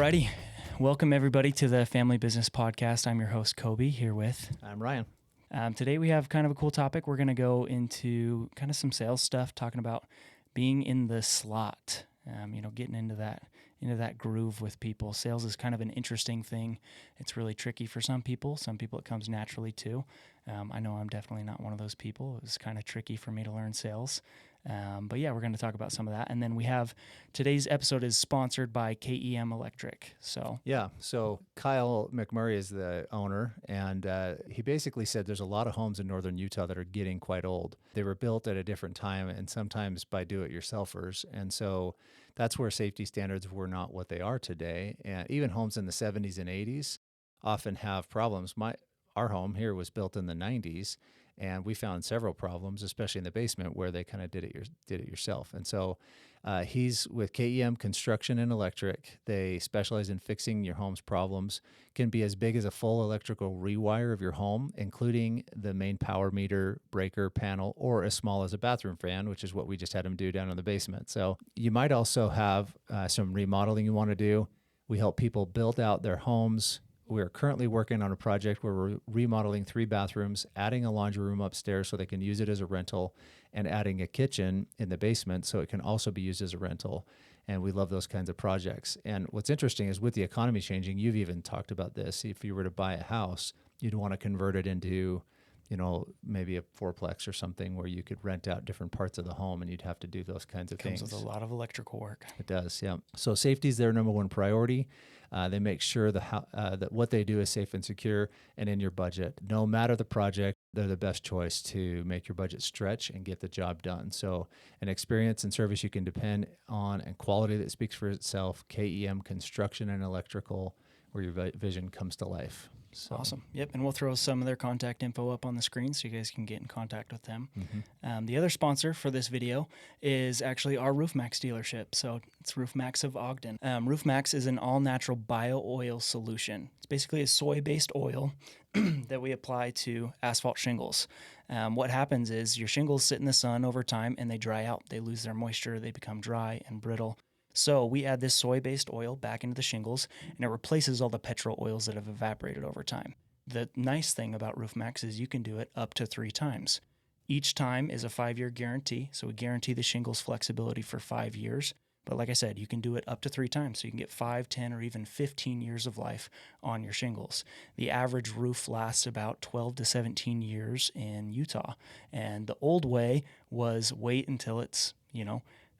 Alrighty. Welcome everybody to the Family Business Podcast. I'm your host, Kobe, here with... I'm Ryan. Today we have kind of a cool topic. We're going to go into kind of some sales stuff, talking about being in the slot, getting into that groove with people. Sales is kind of an interesting thing. It's really tricky for some people. Some people it comes naturally to. I know I'm definitely not one of those people. It was kind of tricky for me to learn sales. But yeah, we're going to talk about some of that. And then we have today's episode is sponsored by KEM Electric. So Kyle McMurray is the owner, and he basically said there's a lot of homes in northern Utah that are getting quite old. They were built at a different time and sometimes by do-it-yourselfers. And so that's where safety standards were not what they are today. And even homes in the 70s and 80s often have problems. Our home here was built in the 90s, and we found several problems, especially in the basement where they kind of did it yourself. And so he's with KEM Construction and Electric. They specialize in fixing your home's problems. Can be as big as a full electrical rewire of your home, including the main power meter, breaker, panel, or as small as a bathroom fan, which is what we just had him do down in the basement. So you might also have some remodeling you want to do. We help people build out their homes. We're currently working on a project where we're remodeling 3 bathrooms, adding a laundry room upstairs so they can use it as a rental, and adding a kitchen in the basement so it can also be used as a rental. And we love those kinds of projects. And what's interesting is with the economy changing, you've even talked about this. If you were to buy a house, you'd want to convert it into, maybe a fourplex or something where you could rent out different parts of the home, and you'd have to do those kinds of things. Comes with a lot of electrical work. It does, yeah. So safety is their number one priority. They make sure that what they do is safe and secure and in your budget. No matter the project, they're the best choice to make your budget stretch and get the job done. So an experience and service you can depend on and quality that speaks for itself. KEM Construction and Electrical, where your vision comes to life. So. Awesome. Yep. And we'll throw some of their contact info up on the screen so you guys can get in contact with them. Mm-hmm. The other sponsor for this video is actually our RoofMax dealership. So it's RoofMax of Ogden. RoofMax is an all-natural bio-oil solution. It's basically a soy-based oil that we apply to asphalt shingles. What happens is your shingles sit in the sun over time and they dry out. They lose their moisture. They become dry and brittle. So we add this soy-based oil back into the shingles, and it replaces all the petrol oils that have evaporated over time. The nice thing about RoofMax is you can do it up to 3 times. Each time is a 5-year guarantee, so we guarantee the shingles flexibility for 5 years. But like I said, you can do it up to 3 times, so you can get 5, 10, or even 15 years of life on your shingles. The average roof lasts about 12 to 17 years in Utah, and the old way was wait until it's,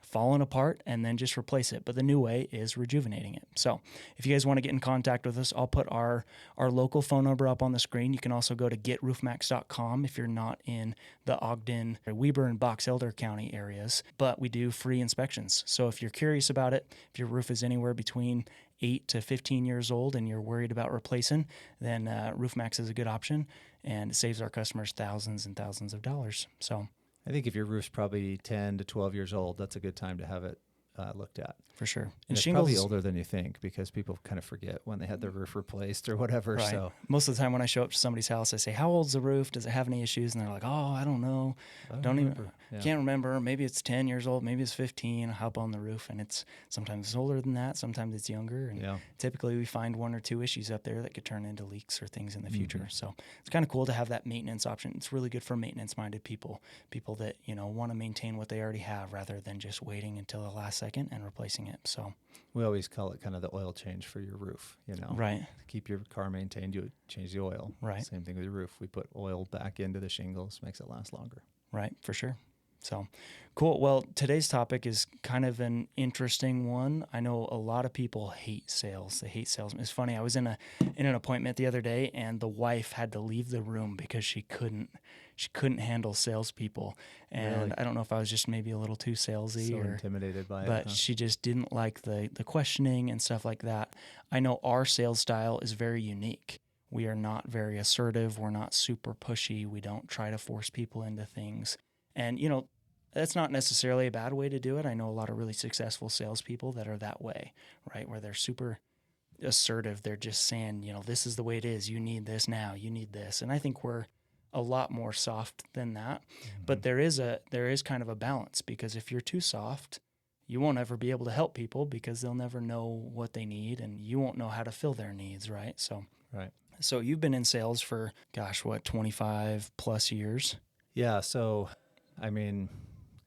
falling apart and then just replace it. But the new way is rejuvenating it. So if you guys want to get in contact with us, I'll put our local phone number up on the screen. You can also go to getroofmax.com if you're not in the Ogden, Weber, and Box Elder County areas. But we do free inspections. So if you're curious about it, if your roof is anywhere between 8 to 15 years old and you're worried about replacing, then RoofMax is a good option, and it saves our customers thousands and thousands of dollars. So I think if your roof's probably 10 to 12 years old, that's a good time to have it looked at. For sure. And it's shingles, probably older than you think because people kind of forget when they had their roof replaced or whatever. Right. So most of the time when I show up to somebody's house, I say, how old's the roof? Does it have any issues? And they're like, oh, I don't know. Can't remember. Maybe it's 10 years old. Maybe it's 15. I hop on the roof, and it's sometimes it's older than that. Sometimes it's younger. And typically we find 1 or 2 issues up there that could turn into leaks or things in the future. Mm-hmm. So it's kind of cool to have that maintenance option. It's really good for maintenance-minded people that, want to maintain what they already have rather than just waiting until the last second and replacing it. So we always call it kind of the oil change for your roof, Right. To keep your car maintained, you change the oil. Right. Same thing with your roof. We put oil back into the shingles, makes it last longer. Right, for sure. So cool. Well, today's topic is kind of an interesting one. I know a lot of people hate sales. They hate salesmen. It's funny. I was in an appointment the other day, and the wife had to leave the room because she couldn't handle salespeople. And really? I don't know if I was just maybe a little too salesy or intimidated by it. But she just didn't like the questioning and stuff like that. I know our sales style is very unique. We are not very assertive. We're not super pushy. We don't try to force people into things. And, that's not necessarily a bad way to do it. I know a lot of really successful salespeople that are that way, right? Where they're super assertive. They're just saying, this is the way it is. You need this now. You need this. And I think we're a lot more soft than that. Mm-hmm. But there is kind of a balance, because if you're too soft, you won't ever be able to help people because they'll never know what they need and you won't know how to fill their needs, right? Right. So you've been in sales for, 25 plus years? Yeah. So, I mean,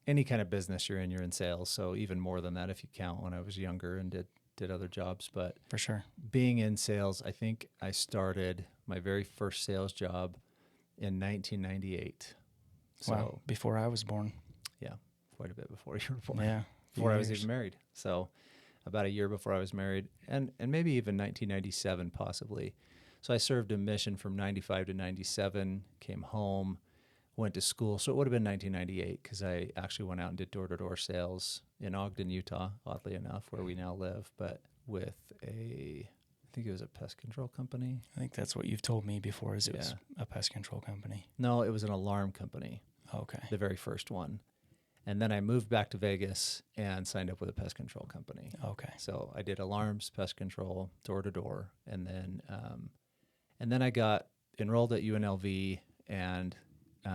any kind of business you're in sales. So even more than that if you count when I was younger and did other jobs. But For sure. being in sales, I think I started my very first sales job in 1998. So Wow, before I was born. yeah, quite a bit before you were born. Yeah. Before I was even married. So about a year before I was married, and maybe even 1997 possibly. So I served a mission from 95 to 97, came home, went to school. So it would have been 1998 because I actually went out and did door-to-door sales in Ogden, Utah, oddly enough, where we now live, but with I think it was a pest control company. I think that's what you've told me before is it was a pest control company. No, it was an alarm company. Okay. The very first one. And then I moved back to Vegas and signed up with a pest control company. Okay. So I did alarms, pest control, door to door, and then I got enrolled at UNLV and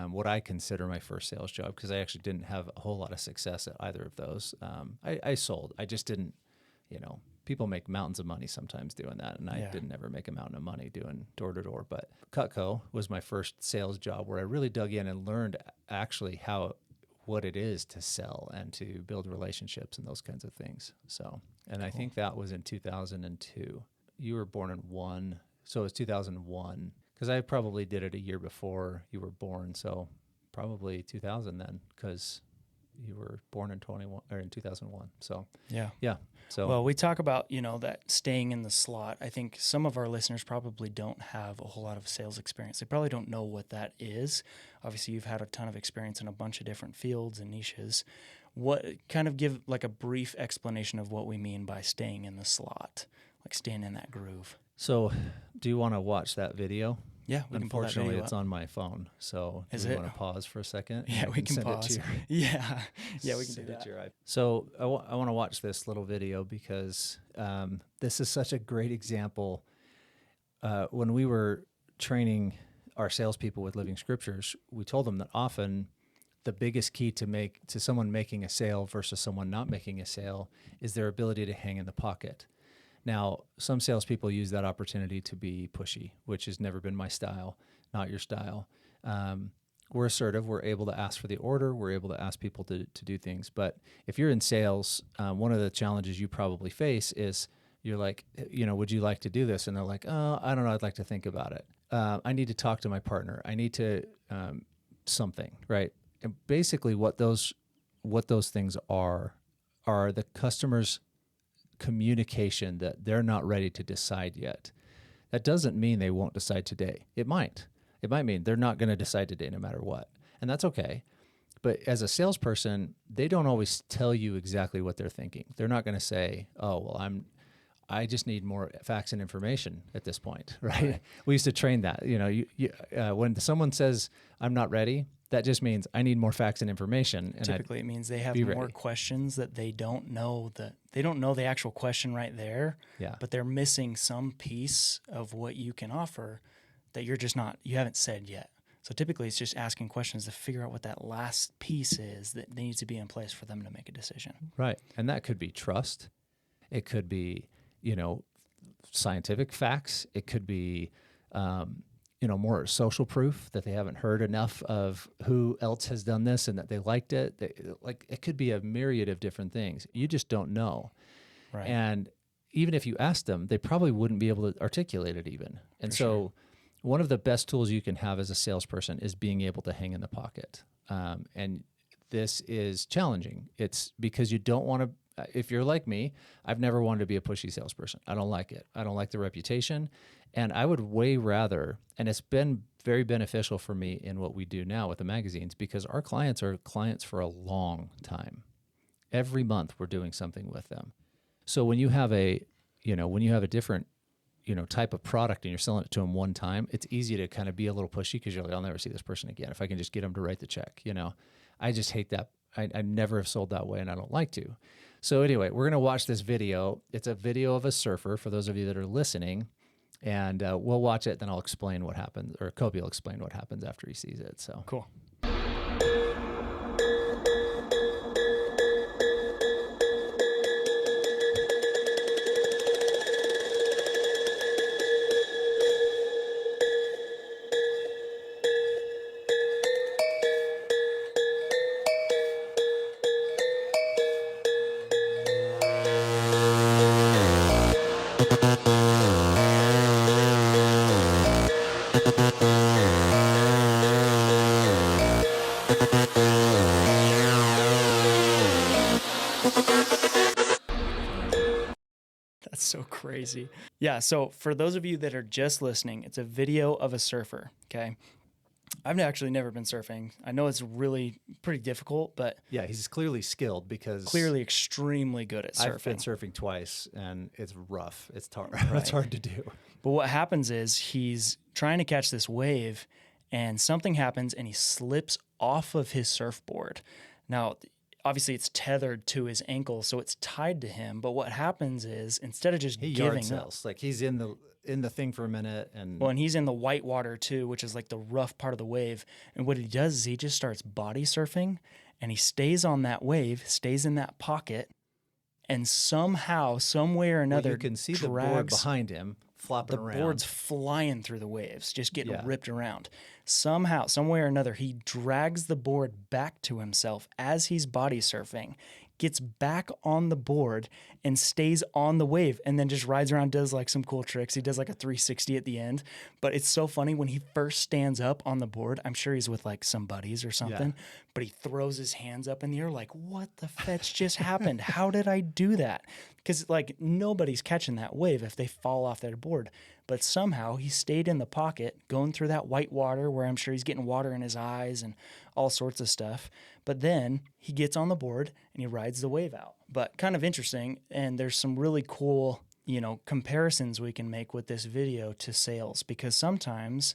what I consider my first sales job because I actually didn't have a whole lot of success at either of those. I sold. I just didn't. People make mountains of money sometimes doing that, and I didn't ever make a mountain of money doing door to door. But Cutco was my first sales job where I really dug in and learned actually what it is to sell and to build relationships and those kinds of things. So, and I think that was in 2002. You were born in 1, so it was 2001 because I probably did it a year before you were born. So probably 2000 then because you were born in 2001. So yeah. So well, we talk about that staying in the slot. I think some of our listeners probably don't have a whole lot of sales experience. They probably don't know what that is. Obviously, you've had a ton of experience in a bunch of different fields and niches. What kind of give like a brief explanation of what we mean by staying in the slot, like staying in that groove? So, do you want to watch that video? Yeah, we can pull that video Unfortunately, up. it's on my phone. So, do you want to pause for a second? Yeah, we can send pause. It to Yeah, we can send do it that. to your iPad. So, I want to watch this little video because this is such a great example. When we were training our salespeople with Living Scriptures, we told them that often the biggest key to someone making a sale versus someone not making a sale is their ability to hang in the pocket. Now, some salespeople use that opportunity to be pushy, which has never been my style, not your style. We're assertive. We're able to ask for the order. We're able to ask people to do things. But if you're in sales, one of the challenges you probably face is you're like, would you like to do this? And they're like, oh, I don't know. I'd like to think about it. I need to talk to my partner. I need to something, right? And basically what those things are the customer's communication that they're not ready to decide yet. That doesn't mean they won't decide today. It might mean they're not going to decide today no matter what. And that's okay. But as a salesperson, they don't always tell you exactly what they're thinking. They're not going to say, oh, well, I just need more facts and information at this point, right? We used to train that. When someone says, I'm not ready, that just means I need more facts and information. And typically, it means they have more questions that they don't know the actual question right there. Yeah. But they're missing some piece of what you can offer that you haven't said yet. So typically, it's just asking questions to figure out what that last piece is that needs to be in place for them to make a decision. Right. And that could be trust. It could be, scientific facts. It could be, more social proof that they haven't heard enough of who else has done this and that they liked it. It could be a myriad of different things. You just don't know. Right. And even if you asked them, they probably wouldn't be able to articulate it even. And so one of the best tools you can have as a salesperson is being able to hang in the pocket. And this is challenging. It's because you don't want to, if you're like me, I've never wanted to be a pushy salesperson. I don't like it. I don't like the reputation. And I would way rather, and it's been very beneficial for me in what we do now with the magazines, because our clients are clients for a long time. Every month we're doing something with them. So when you have a different, type of product and you're selling it to them one time, it's easy to kind of be a little pushy because you're like, I'll never see this person again if I can just get them to write the check. I just hate that. I never have sold that way and I don't like to. So anyway, we're going to watch this video. It's a video of a surfer for those of you that are listening. And we'll watch it, then I'll explain what happens, or Kobe will explain what happens after he sees it. So cool. That's so crazy. Yeah, so for those of you that are just listening, it's a video of a surfer, okay? I've actually never been surfing. I know it's really pretty difficult, but Yeah, he's clearly skilled because clearly extremely good at surfing. I've been surfing twice, and it's rough. It's hard. Right. It's hard to do. But what happens is he's trying to catch this wave, and something happens, and he slips off of his surfboard. Now, obviously, it's tethered to his ankle, so it's tied to him. But what happens is instead of just He yard giving up, sails. Like he's in the thing for a minute, and well, and he's in the white water too, which is like the rough part of the wave. And what he does is he just starts body surfing, and he stays on that wave, stays in that pocket, and somehow, some way or another, you can see the board drags behind him flopping the around. board's flying through the waves, just getting Yeah. ripped around. Somehow, some way or another, he drags the board back to himself as he's body surfing, gets back on the board and stays on the wave, and then just rides around, does like some cool tricks. He does like a 360 at the end. But it's so funny when he first stands up on the board. I'm sure he's with like some buddies or something, but he throws his hands up in the air like, what the fetch just happened? How did I do that? Because like nobody's catching that wave if they fall off their board. But somehow he stayed in the pocket, going through that white water where I'm sure he's getting water in his eyes and all sorts of stuff. But then he gets on the board and he rides the wave out. But kind of interesting, and there's some really cool, comparisons we can make with this video to sales, because sometimes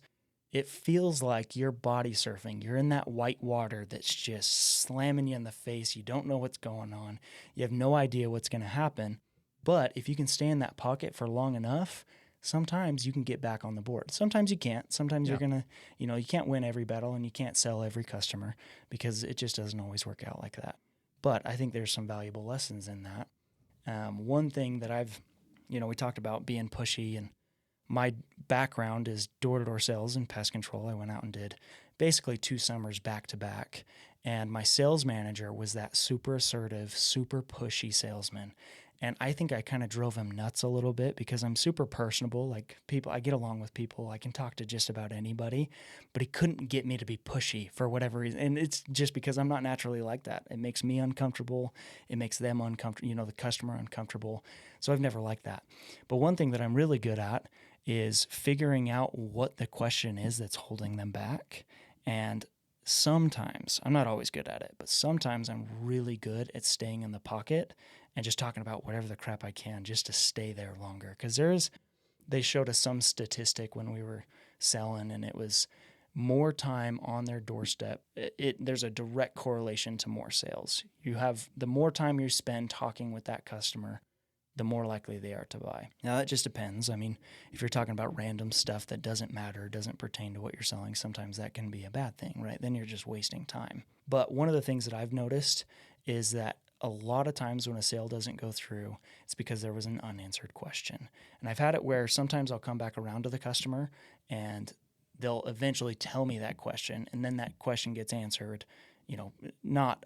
it feels like you're body surfing. You're in that white water that's just slamming you in the face. You don't know what's going on. You have no idea what's going to happen. But if you can stay in that pocket for long enough, sometimes you can get back on the board. Sometimes you can't. Sometimes you're going to, you can't win every battle and you can't sell every customer, because it just doesn't always work out like that. But I think there's some valuable lessons in that. One thing that I've, we talked about being pushy, and my background is door-to-door sales and pest control. I went out and did basically 2 summers back to back. And my sales manager was that super assertive, super pushy salesman. And I think I kind of drove him nuts a little bit, because I'm super personable. Like people, I get along with people. I can talk to just about anybody, but he couldn't get me to be pushy for whatever reason. And it's just because I'm not naturally like that. It makes me uncomfortable. It makes them uncomfortable, the customer uncomfortable. So I've never liked that. But one thing that I'm really good at is figuring out what the question is that's holding them back. And sometimes, I'm not always good at it, but sometimes I'm really good at staying in the pocket and just talking about whatever the crap I can just to stay there longer. Because they showed us some statistic when we were selling, and it was more time on their doorstep. There's a direct correlation to more sales. The more time you spend talking with that customer, the more likely they are to buy. Now, that just depends. I mean, if you're talking about random stuff that doesn't matter, doesn't pertain to what you're selling, sometimes that can be a bad thing, right? Then you're just wasting time. But one of the things that I've noticed is that a lot of times when a sale doesn't go through, it's because there was an unanswered question. And I've had it where sometimes I'll come back around to the customer and they'll eventually tell me that question, and then that question gets answered. It's not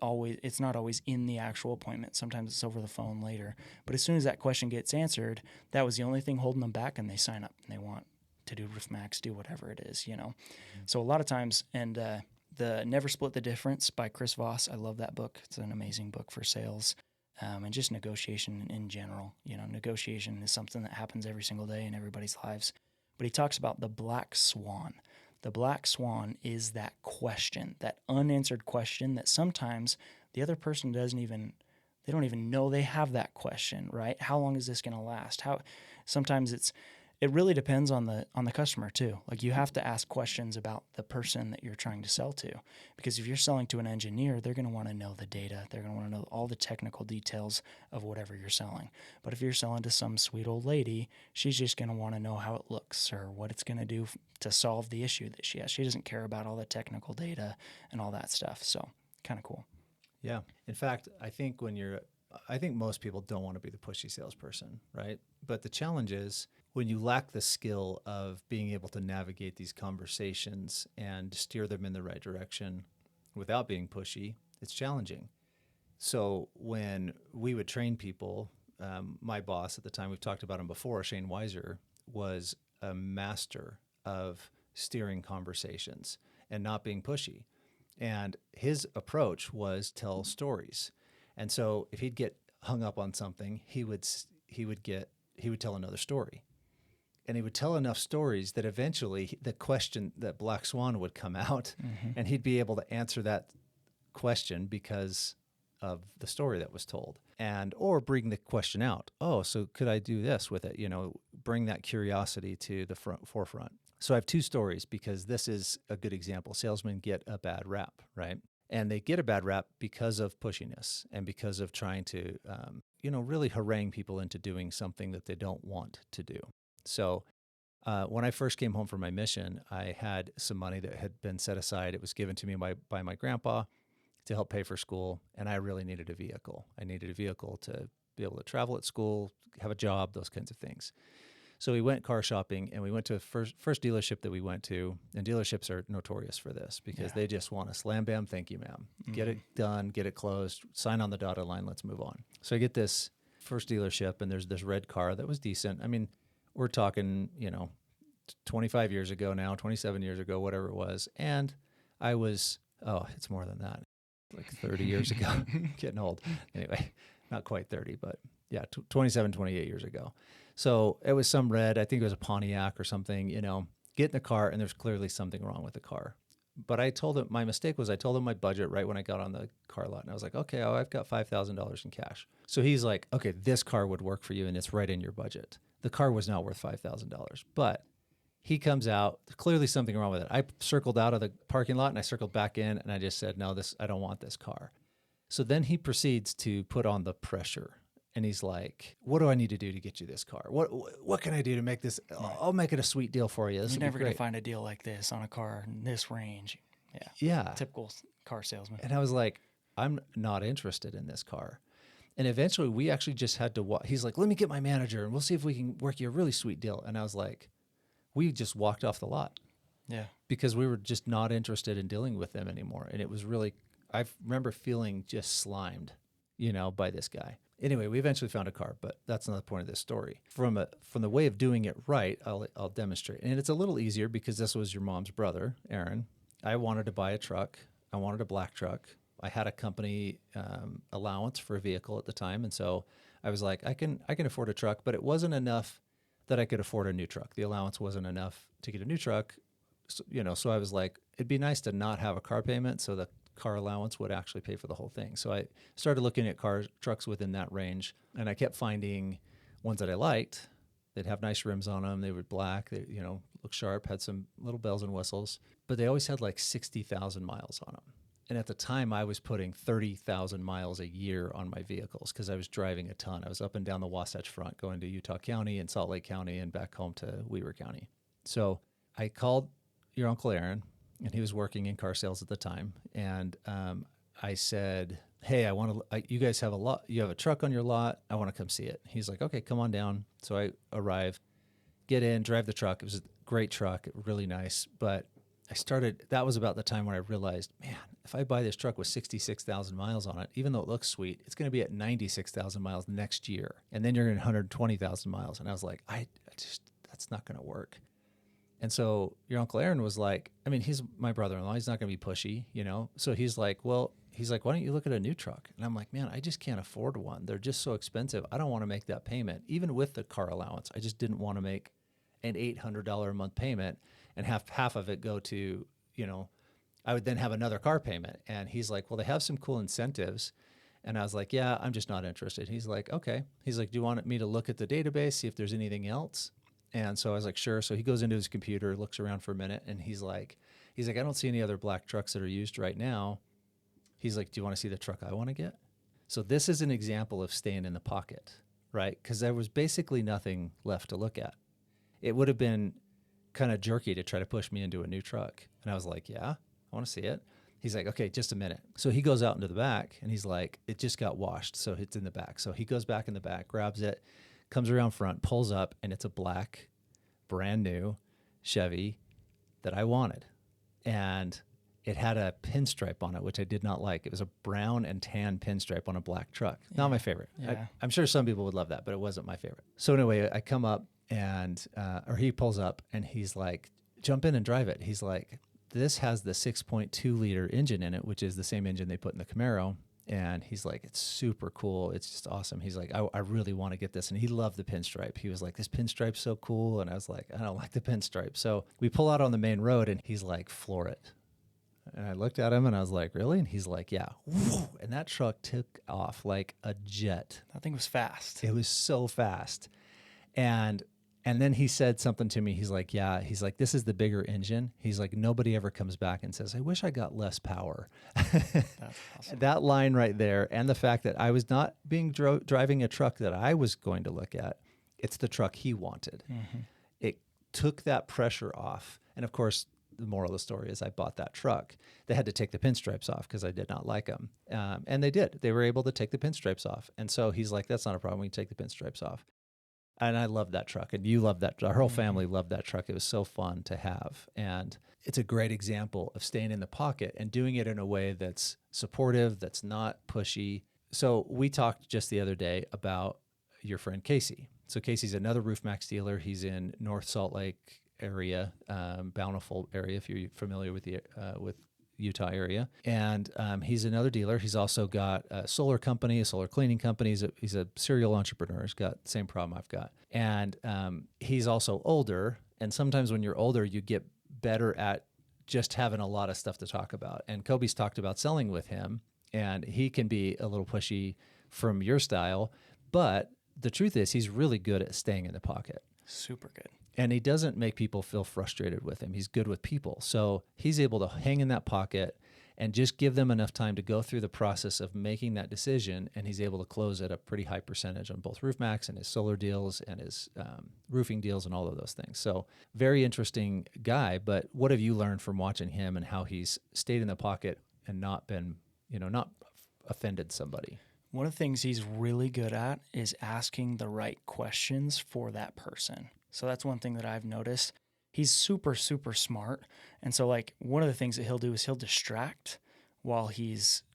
always in the actual appointment. Sometimes it's over the phone later. But as soon as that question gets answered, that was the only thing holding them back, and they sign up and they want to do Roof Max, do whatever it is, Mm-hmm. So a lot of times, and the Never Split the Difference by Chris Voss, I love that book. It's an amazing book for sales, and just negotiation in general. Negotiation is something that happens every single day in everybody's lives. But he talks about the black swan. The black swan is that question, that unanswered question that sometimes the other person they don't even know they have that question, right? How long is this going to last? Sometimes it really depends on the customer too. Like you have to ask questions about the person that you're trying to sell to, because if you're selling to an engineer, they're going to want to know the data. They're going to want to know all the technical details of whatever you're selling. But if you're selling to some sweet old lady, she's just going to want to know how it looks or what it's going to do to solve the issue that she has. She doesn't care about all the technical data and all that stuff. So kind of cool. Yeah. In fact, I think most people don't want to be the pushy salesperson, right? But the challenge is when you lack the skill of being able to navigate these conversations and steer them in the right direction without being pushy, it's challenging. So when we would train people, my boss at the time, we've talked about him before, Shane Weiser, was a master of steering conversations and not being pushy. And his approach was tell stories. And so if he'd get hung up on something, he would tell another story. And he would tell enough stories that eventually the question, that black swan, would come out, and he'd be able to answer that question because of the story that was told. And or bring the question out. Oh, so could I do this with it? Bring that curiosity to the forefront. So I have two stories because this is a good example. Salesmen get a bad rap, right? And they get a bad rap because of pushiness and because of trying to, really harangue people into doing something that they don't want to do. So when I first came home from my mission, I had some money that had been set aside. It was given to me by my grandpa to help pay for school, and I really needed a vehicle. I needed a vehicle to be able to travel at school, have a job, those kinds of things. So we went car shopping, and we went to the first dealership that we went to, and dealerships are notorious for this because they just want a slam, bam, thank you, ma'am. Get it done, get it closed, sign on the dotted line, let's move on. So I get this first dealership, and there's this red car that was decent. I mean, we're talking, 25 years ago now, 27 years ago, whatever it was. And I was, it's more than that, like 30 years ago, getting old. Anyway, not quite 30, but yeah, 27, 28 years ago. So it was some red, I think it was a Pontiac or something, get in the car, and there's clearly something wrong with the car. But I told him, my mistake was I told him my budget right when I got on the car lot. And I was like, okay, I've got $5,000 in cash. So he's like, okay, this car would work for you, and it's right in your budget. The car was not worth $5,000, but he comes out, clearly something wrong with it. I circled out of the parking lot and I circled back in, and I just said, no, I don't want this car. So then he proceeds to put on the pressure, and he's like, what do I need to do to get you this car? What can I do to make this? I'll make it a sweet deal for you. You're never going to find a deal like this on a car in this range. Yeah. Typical car salesman. And I was like, I'm not interested in this car. And eventually we actually just had to walk. He's like, let me get my manager and we'll see if we can work you a really sweet deal. And I was like, we just walked off the lot. Yeah. Because we were just not interested in dealing with them anymore. And it was really, I remember feeling just slimed, by this guy. Anyway, we eventually found a car, but that's not the point of this story. From the way of doing it right, I'll demonstrate. And it's a little easier because this was your mom's brother, Aaron. I wanted to buy a truck. I wanted a black truck. I had a company allowance for a vehicle at the time, and so I was like, I can afford a truck, but it wasn't enough that I could afford a new truck. The allowance wasn't enough to get a new truck, so I was like, it'd be nice to not have a car payment, so the car allowance would actually pay for the whole thing. So I started looking at trucks within that range, and I kept finding ones that I liked. They'd have nice rims on them. They were black. They, look sharp, had some little bells and whistles, but they always had like 60,000 miles on them. And at the time, I was putting 30,000 miles a year on my vehicles because I was driving a ton. I was up and down the Wasatch Front, going to Utah County and Salt Lake County and back home to Weaver County. So I called your Uncle Aaron, and he was working in car sales at the time. And I said, hey, you guys have you have a truck on your lot. I want to come see it. He's like, okay, come on down. So I arrive, get in, drive the truck. It was a great truck, really nice. But that was about the time when I realized, man, if I buy this truck with 66,000 miles on it, even though it looks sweet, it's going to be at 96,000 miles next year. And then you're going to 120,000 miles. And I was like, that's not going to work. And so your Uncle Aaron was like, I mean, he's my brother-in-law. He's not going to be pushy, So he's like, why don't you look at a new truck? And I'm like, man, I just can't afford one. They're just so expensive. I don't want to make that payment. Even with the car allowance, I just didn't want to make an $800 a month payment and have half of it go to, I would then have another car payment. And he's like, well, they have some cool incentives. And I was like, yeah, I'm just not interested. He's like, okay. He's like, do you want me to look at the database, see if there's anything else? And so I was like, sure. So he goes into his computer, looks around for a minute, and he's like, I don't see any other black trucks that are used right now. He's like, do you want to see the truck I want to get? So this is an example of staying in the pocket, right? Because there was basically nothing left to look at. It would have been kind of jerky to try to push me into a new truck. And I was like, yeah, I want to see it. He's like, okay, just a minute. So he goes out into the back, and he's like, it just got washed, so it's in the back. So he goes back in the back, grabs it, comes around front, pulls up, and it's a black, brand new Chevy that I wanted. And it had a pinstripe on it, which I did not like. It was a brown and tan pinstripe on a black truck. Yeah. Not my favorite. Yeah. I'm sure some people would love that, but it wasn't my favorite. So anyway, I come up, and or he pulls up, and he's like, jump in and drive it. He's like, this has the 6.2 liter engine in it, which is the same engine they put in the Camaro. And he's like, it's super cool. It's just awesome. He's like, I really want to get this. And he loved the pinstripe. He was like, this pinstripe's so cool. And I was like, I don't like the pinstripe. So we pull out on the main road and he's like, floor it. And I looked at him and I was like, really? And he's like, yeah. Woo! And that truck took off like a jet. That thing was fast. It was so fast. And then he said something to me. He's like, yeah, he's like, this is the bigger engine. He's like, nobody ever comes back and says, I wish I got less power. That's awesome. That line right there. And the fact that I was not driving a truck that I was going to look at. It's the truck he wanted. Mm-hmm. It took that pressure off. And of course, the moral of the story is I bought that truck. They had to take the pinstripes off because I did not like them. And they did. They were able to take the pinstripes off. And so he's like, that's not a problem. We can take the pinstripes off. And I love that truck. And you love that. Our whole family loved that truck. It was so fun to have. And it's a great example of staying in the pocket and doing it in a way that's supportive, that's not pushy. So we talked just the other day about your friend Casey. So Casey's another RoofMax dealer. He's in North Salt Lake area, Bountiful area, if you're familiar with the with Utah area. And he's another dealer. He's also got a solar company, a solar cleaning company. He's a serial entrepreneur. He's got the same problem I've got. And he's also older. And sometimes when you're older, you get better at just having a lot of stuff to talk about. And Kobe's talked about selling with him, and he can be a little pushy from your style. But the truth is he's really good at staying in the pocket. Super good. And he doesn't make people feel frustrated with him. He's good with people. So he's able to hang in that pocket and just give them enough time to go through the process of making that decision. And he's able to close at a pretty high percentage on both RoofMax and his solar deals and his roofing deals and all of those things. So very interesting guy. But what have you learned from watching him and how he's stayed in the pocket and not been, not offended somebody? One of the things he's really good at is asking the right questions for that person. So that's one thing that I've noticed. He's super, super smart. And so like one of the things that he'll do is he'll distract while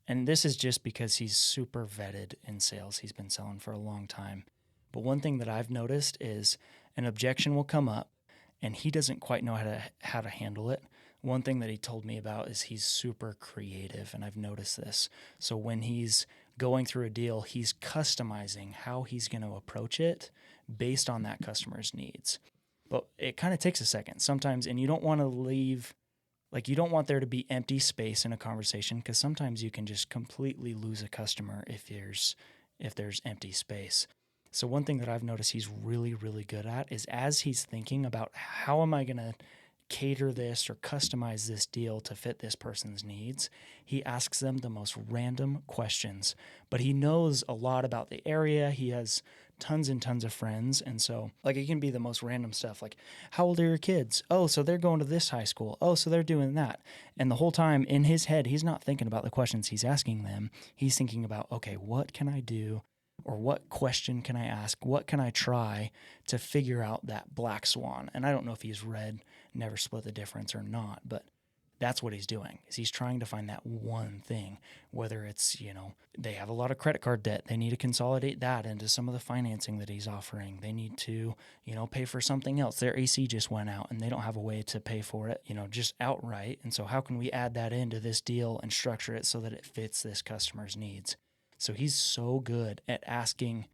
and this is just because he's super vetted in sales. He's been selling for a long time. But one thing that I've noticed is an objection will come up and he doesn't quite know how to handle it. One thing that he told me about is he's super creative, and I've noticed this. So when he's going through a deal, he's customizing how he's going to approach it based on that customer's needs. But it kind of takes a second sometimes, and you don't want to leave, you don't want there to be empty space in a conversation, because sometimes you can just completely lose a customer if there's empty space. So one thing that I've noticed he's really, really good at is as he's thinking about how am I going to cater this or customize this deal to fit this person's needs, he asks them the most random questions. But he knows a lot about the area. He has tons and tons of friends. And so it can be the most random stuff, like, how old are your kids? Oh, so they're going to this high school. Oh, so they're doing that. And the whole time in his head, he's not thinking about the questions he's asking them. He's thinking about, okay, what can I do? Or what question can I ask? What can I try to figure out that black swan? And I don't know if he's read Never Split the Difference or not, but that's what he's doing, is he's trying to find that one thing, whether it's, they have a lot of credit card debt. They need to consolidate that into some of the financing that he's offering. They need to, pay for something else. Their AC just went out and they don't have a way to pay for it, just outright. And so how can we add that into this deal and structure it so that it fits this customer's needs? So he's so good at asking.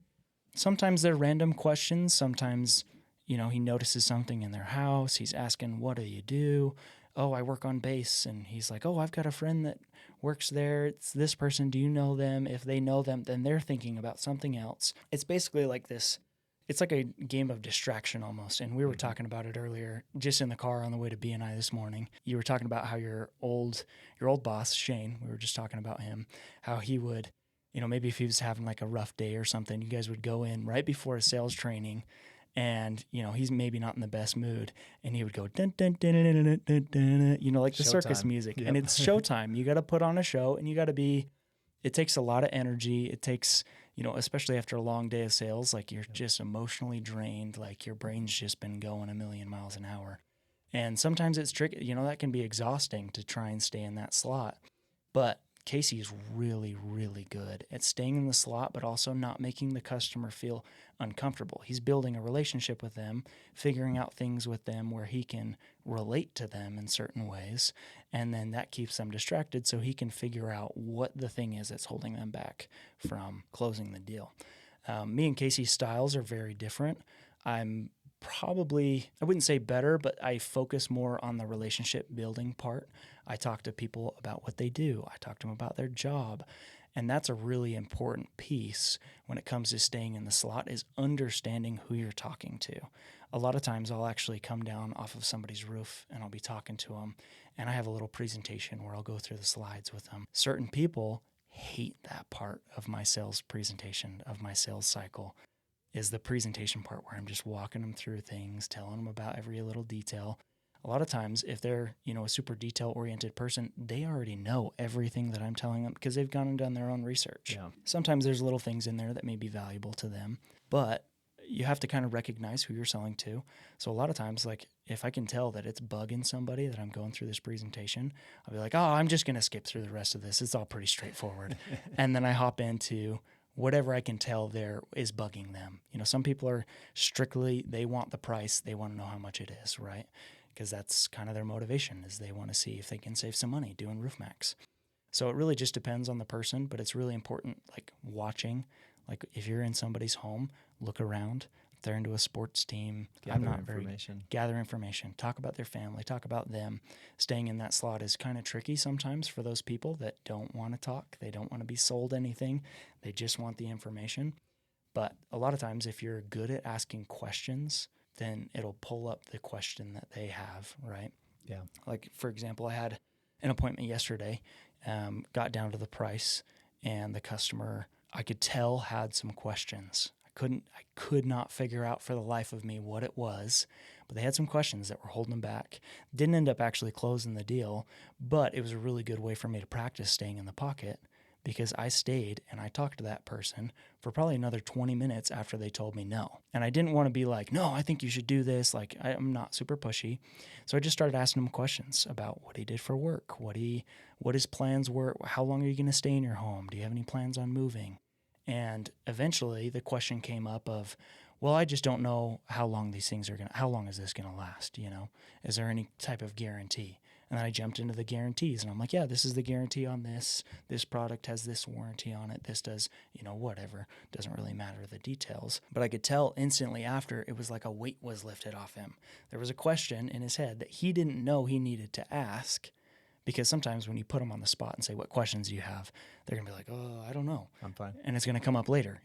Sometimes they're random questions. Sometimes, he notices something in their house. He's asking, what do you do? Oh, I work on base. And he's like, oh, I've got a friend that works there. It's this person. Do you know them? If they know them, then they're thinking about something else. It's basically like this. It's like a game of distraction almost. And we were talking about it earlier, just in the car on the way to BNI this morning. You were talking about how your old boss, Shane, we were just talking about him, how he would, maybe if he was having a rough day or something, you guys would go in right before a sales training and, he's maybe not in the best mood, and he would go, dun, dun, dun, dun, dun, dun, dun, dun, like the circus music. Yep. And it's showtime. You got to put on a show, and you got to it takes a lot of energy. It takes, especially after a long day of sales, you're just emotionally drained, your brain's just been going a million miles an hour. And sometimes it's tricky, that can be exhausting to try and stay in that slot. But Casey is really, really good at staying in the slot, but also not making the customer feel uncomfortable. He's building a relationship with them, figuring out things with them where he can relate to them in certain ways, and then that keeps them distracted so he can figure out what the thing is that's holding them back from closing the deal. Me and Casey's styles are very different. I'm probably, I wouldn't say better, but I focus more on the relationship building part. I talk to people about what they do. I talk to them about their job. And that's a really important piece when it comes to staying in the slot, is understanding who you're talking to. A lot of times I'll actually come down off of somebody's roof and I'll be talking to them, and I have a little presentation where I'll go through the slides with them. Certain people hate that part of my sales presentation, of my sales cycle, is the presentation part where I'm just walking them through things, telling them about every little detail. A lot of times, if they're, a super detail-oriented person, they already know everything that I'm telling them because they've gone and done their own research. Yeah. Sometimes there's little things in there that may be valuable to them, but you have to kind of recognize who you're selling to. So a lot of times, like, if I can tell that it's bugging somebody that I'm going through this presentation, I'll be like, I'm just going to skip through the rest of this. It's all pretty straightforward. And then I hop into whatever I can tell there is bugging them. Some people are strictly, they want the price. They want to know how much it is, right? Because that's kind of their motivation, is they want to see if they can save some money doing Roof Max. So it really just depends on the person, but it's really important, like watching, like if you're in somebody's home, look around. If they're into a sports team, gather information, talk about their family, talk about them. Staying in that slot is kind of tricky sometimes for those people that don't want to talk. They don't want to be sold anything. They just want the information. But a lot of times, if you're good at asking questions, then it'll pull up the question that they have, right? Yeah. Like, for example, I had an appointment yesterday, got down to the price, and the customer, I could tell, had some questions. I could not figure out for the life of me what it was, but they had some questions that were holding them back. Didn't end up actually closing the deal, but it was a really good way for me to practice staying in the pocket, because I stayed and I talked to that person for probably another 20 minutes after they told me no. And I didn't want to be like, no, I think you should do this. Like, I'm not super pushy. So I just started asking him questions about what he did for work, what his plans were, how long are you going to stay in your home? Do you have any plans on moving? And eventually the question came up of, well, I just don't know how long is this going to last? Is there any type of guarantee? And then I jumped into the guarantees, and I'm like, yeah, this is the guarantee on this. This product has this warranty on it. This does, whatever. Doesn't really matter the details. But I could tell instantly after, it was like a weight was lifted off him. There was a question in his head that he didn't know he needed to ask, because sometimes when you put them on the spot and say, what questions do you have? They're going to be like, oh, I don't know. I'm fine. And it's going to come up later,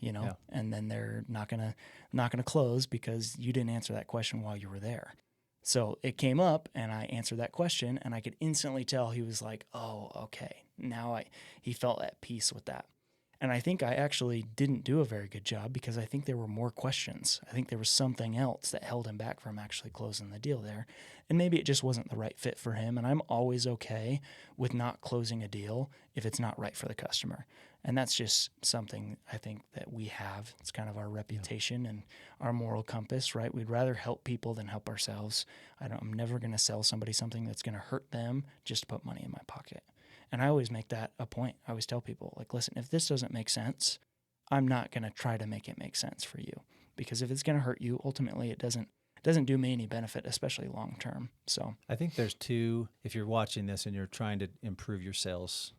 and then they're not going to close because you didn't answer that question while you were there. So it came up and I answered that question, and I could instantly tell he was like, oh, okay. Now he felt at peace with that. And I think I actually didn't do a very good job, because I think there were more questions. I think there was something else that held him back from actually closing the deal there. And maybe it just wasn't the right fit for him. And I'm always okay with not closing a deal if it's not right for the customer. And that's just something I think that we have. It's kind of our reputation and our moral compass, right? We'd rather help people than help ourselves. I'm never going to sell somebody something that's going to hurt them just to put money in my pocket. And I always make that a point. I always tell people, like, listen, if this doesn't make sense, I'm not going to try to make it make sense for you. Because if it's going to hurt you, ultimately it doesn't do me any benefit, especially long term. So I think there's two, if you're watching this and you're trying to improve your sales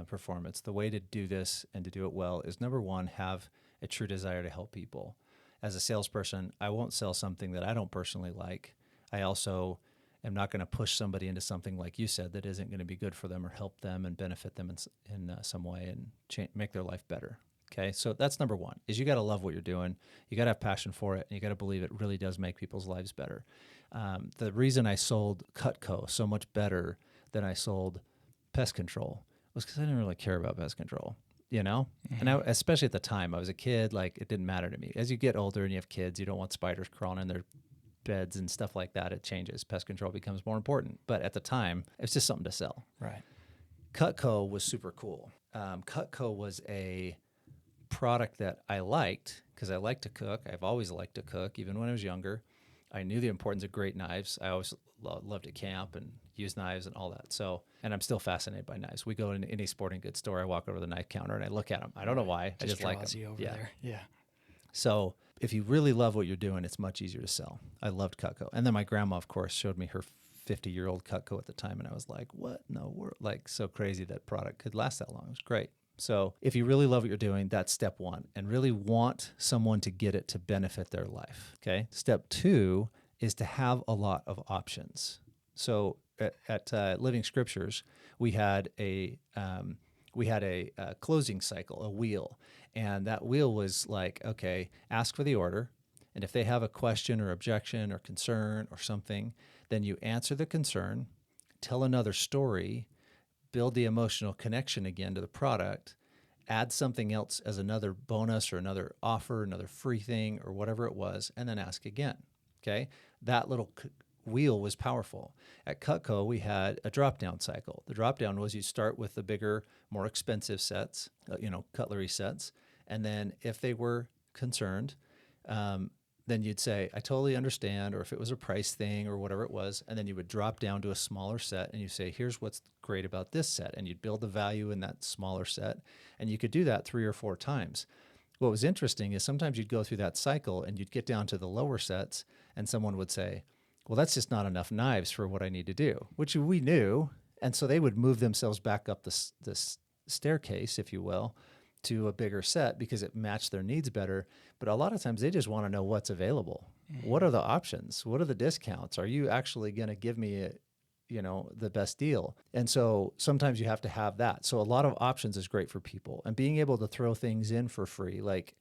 performance, the way to do this and to do it well is, number one, have a true desire to help people. As a salesperson, I won't sell something that I don't personally like. I also am not going to push somebody into something, like you said, that isn't going to be good for them or help them and benefit them in some way and make their life better. Okay, so that's number one, is you got to love what you're doing. You got to have passion for it, and you got to believe it really does make people's lives better. The reason I sold Cutco so much better than I sold pest control was because I didn't really care about pest control, Mm-hmm. And especially at the time, I was a kid, like, it didn't matter to me. As you get older and you have kids, you don't want spiders crawling in their beds and stuff like that. It changes. Pest control becomes more important. But at the time, it's just something to sell. Right. Cutco was super cool. Cutco was a product that I liked because I like to cook. I've always liked to cook, even when I was younger. I knew the importance of great knives. I always loved to camp and use knives and all that. So, and I'm still fascinated by knives. We go in any sporting goods store, I walk over to the knife counter and I look at them. I don't know why. I just like draws them. you over there. Yeah. So if you really love what you're doing, it's much easier to sell. I loved Cutco. And then my grandma, of course, showed me her 50-year-old Cutco at the time. And I was like, what? No, we're like so crazy that product could last that long. It was great. So if you really love what you're doing, that's step one, and really want someone to get it to benefit their life. Okay. Step two is to have a lot of options. So at Living Scriptures, we had a closing cycle, a wheel. And that wheel was like, okay, ask for the order. And if they have a question or objection or concern or something, then you answer the concern, tell another story, build the emotional connection again to the product, add something else as another bonus or another offer, another free thing or whatever it was, and then ask again. Okay? That little wheel was powerful. At Cutco, we had a drop-down cycle. The drop-down was you start with the bigger, more expensive sets, cutlery sets, and then if they were concerned, then you'd say, I totally understand, or if it was a price thing or whatever it was, and then you would drop down to a smaller set and you say, here's what's great about this set, and you'd build the value in that smaller set, and you could do that 3 or 4 times. What was interesting is sometimes you'd go through that cycle and you'd get down to the lower sets and someone would say, well, that's just not enough knives for what I need to do, which we knew. And so they would move themselves back up this staircase, if you will, to a bigger set because it matched their needs better. But a lot of times they just want to know what's available. Mm-hmm. What are the options? What are the discounts? Are you actually going to give me the best deal? And so sometimes you have to have that. So a lot of options is great for people, and being able to throw things in for free. Like,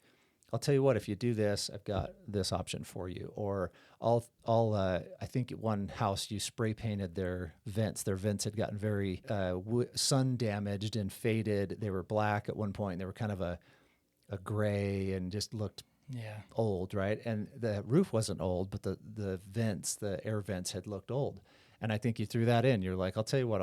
I'll tell you what, if you do this, I've got this option for you. Or I think at one house you spray painted their vents. Their vents had gotten very sun damaged and faded. They were black at one point. They were kind of a gray and just looked old, right? And the roof wasn't old, but the vents, the air vents had looked old. And I think you threw that in. You're like, I'll tell you what,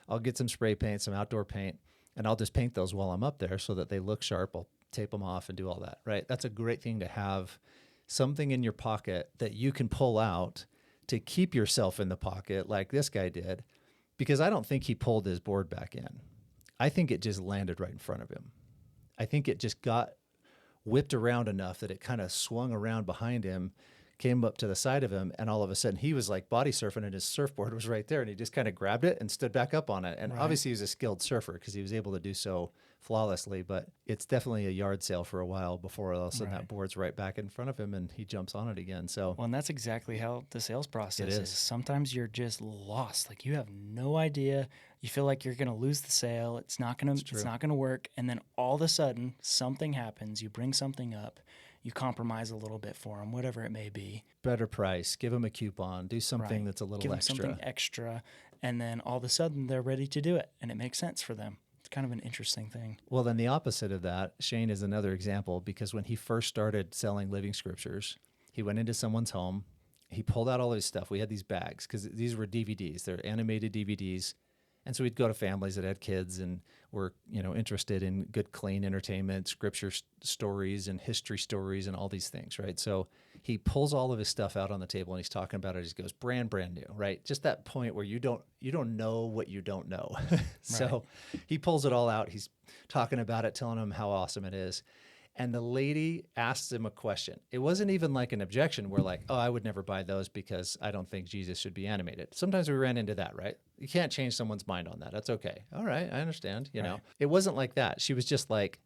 I'll get some spray paint, some outdoor paint, and I'll just paint those while I'm up there so that they look sharp. I'll tape them off and do all that, right? That's a great thing to have something in your pocket that you can pull out to keep yourself in the pocket like this guy did, because I don't think he pulled his board back in. I think it just landed right in front of him. I think it just got whipped around enough that it kind of swung around behind him, came up to the side of him, and all of a sudden he was like body surfing and his surfboard was right there, and he just kind of grabbed it and stood back up on it. And obviously he was a skilled surfer because he was able to do so flawlessly, but it's definitely a yard sale for a while before all of a sudden that board's right back in front of him and he jumps on it again. So, well, and that's exactly how the sales process is. Sometimes you're just lost. Like, you have no idea. You feel like you're going to lose the sale. It's not going to work. And then all of a sudden something happens. You bring something up. You compromise a little bit for them, whatever it may be. Better price, give them a coupon, do something that's a little extra. Give them something extra, and then all of a sudden they're ready to do it, and it makes sense for them. It's kind of an interesting thing. Well, then the opposite of that, Shane is another example, because when he first started selling Living Scriptures, he went into someone's home, he pulled out all his stuff. We had these bags, because these were DVDs. They're animated DVDs. And so we'd go to families that had kids and were, interested in good, clean entertainment, scripture stories and history stories and all these things, right? So he pulls all of his stuff out on the table and he's talking about it. He goes, brand new, right? Just that point where you don't know what you don't know. So he pulls it all out. He's talking about it, telling them how awesome it is. And the lady asks him a question. It wasn't even like an objection where like, oh, I would never buy those because I don't think Jesus should be animated. Sometimes we ran into that, right? You can't change someone's mind on that. That's okay. All right, I understand, you know. It wasn't like that. She was just like,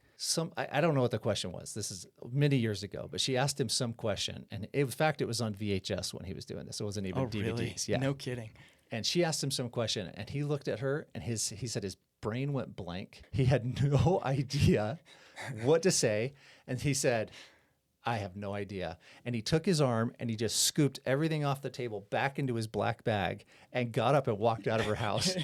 I don't know what the question was. This is many years ago, but she asked him some question. And in fact, it was on VHS when he was doing this. It wasn't even DVDs. Really? Yeah. No kidding. And she asked him some question and he looked at her and he said his brain went blank. He had no idea what to say. And he said, I have no idea. And he took his arm and he just scooped everything off the table back into his black bag and got up and walked out of her house.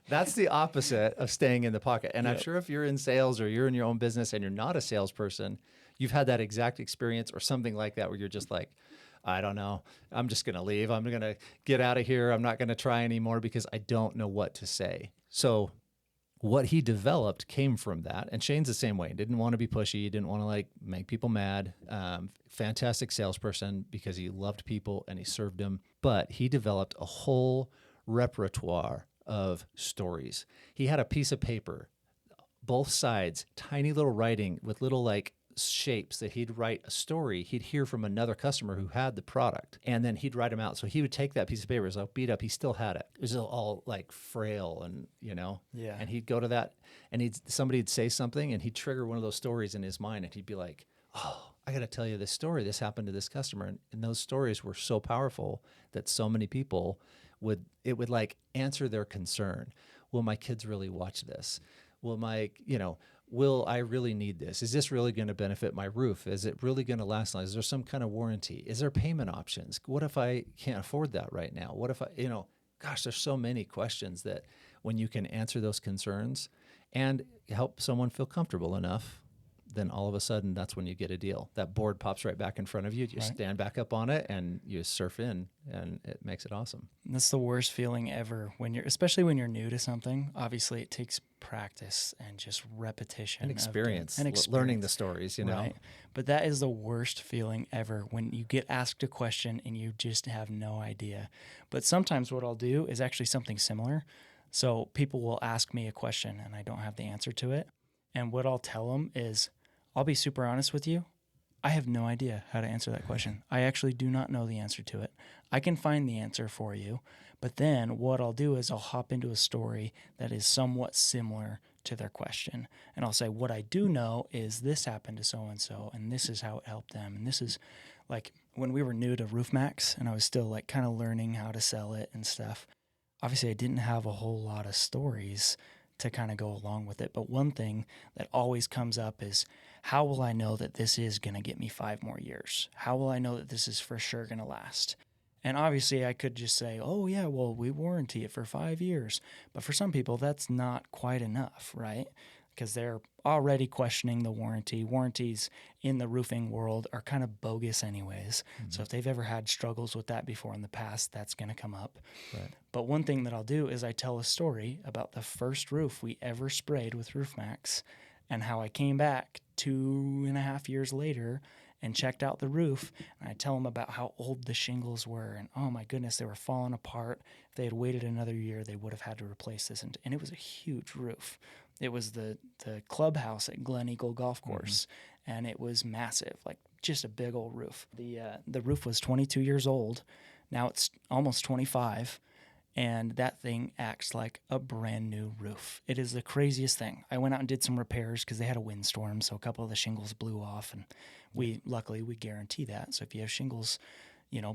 That's the opposite of staying in the pocket. And I'm sure if you're in sales or you're in your own business and you're not a salesperson, you've had that exact experience or something like that where you're just like, I don't know. I'm just going to leave. I'm going to get out of here. I'm not going to try anymore because I don't know what to say. So what he developed came from that. And Shane's the same way. He didn't want to be pushy. He didn't want to like make people mad. Fantastic salesperson because he loved people and he served them. But he developed a whole repertoire of stories. He had a piece of paper, both sides, tiny little writing with little like shapes that he'd write a story he'd hear from another customer who had the product, and then he'd write them out. So he would take that piece of paper, it was all beat up, he still had it. It was all like frail and, Yeah. and he'd go to that, and somebody'd say something, and he'd trigger one of those stories in his mind, and he'd be like, oh, I got to tell you this story. This happened to this customer. And those stories were so powerful that so many people would like answer their concern. Will my kids really watch this? Will will I really need this? Is this really going to benefit my roof? Is it really going to last long? Is there some kind of warranty? Is there payment options? What if I can't afford that right now? What if gosh, there's so many questions that when you can answer those concerns and help someone feel comfortable enough, then all of a sudden that's when you get a deal. That board pops right back in front of you. You stand back up on it and you surf in, and it makes it awesome. That's the worst feeling ever especially when you're new to something. Obviously, it takes practice and just repetition And experience, and learning the stories, Right. But that is the worst feeling ever, when you get asked a question and you just have no idea. But sometimes what I'll do is actually something similar. So people will ask me a question and I don't have the answer to it. And what I'll tell them is, I'll be super honest with you. I have no idea how to answer that question. I actually do not know the answer to it. I can find the answer for you, but then what I'll do is I'll hop into a story that is somewhat similar to their question. And I'll say, what I do know is this happened to so-and-so, and this is how it helped them. And this is like when we were new to RoofMax and I was still like kind of learning how to sell it and stuff. Obviously, I didn't have a whole lot of stories to kind of go along with it. But one thing that always comes up is, how will I know that this is going to get me 5 more years? How will I know that this is for sure going to last? And obviously I could just say, oh yeah, well, we warranty it for 5 years. But for some people, that's not quite enough, right? Because they're already questioning the warranty. Warranties in the roofing world are kind of bogus anyways. Mm-hmm. So if they've ever had struggles with that before in the past, that's going to come up. Right. But one thing that I'll do is I tell a story about the first roof we ever sprayed with RoofMax, and how I came back 2.5 years later and checked out the roof. And I tell them about how old the shingles were, and oh my goodness, they were falling apart. If they had waited another year, they would have had to replace this. And it was a huge roof. It was the clubhouse at Glen Eagle Golf Course, mm-hmm. and it was massive, like just a big old roof. The roof was 22 years old. Now it's almost 25. And that thing acts like a brand new roof. It is the craziest thing. I went out and did some repairs because they had a windstorm, so a couple of the shingles blew off, and luckily we guarantee that. So if you have shingles,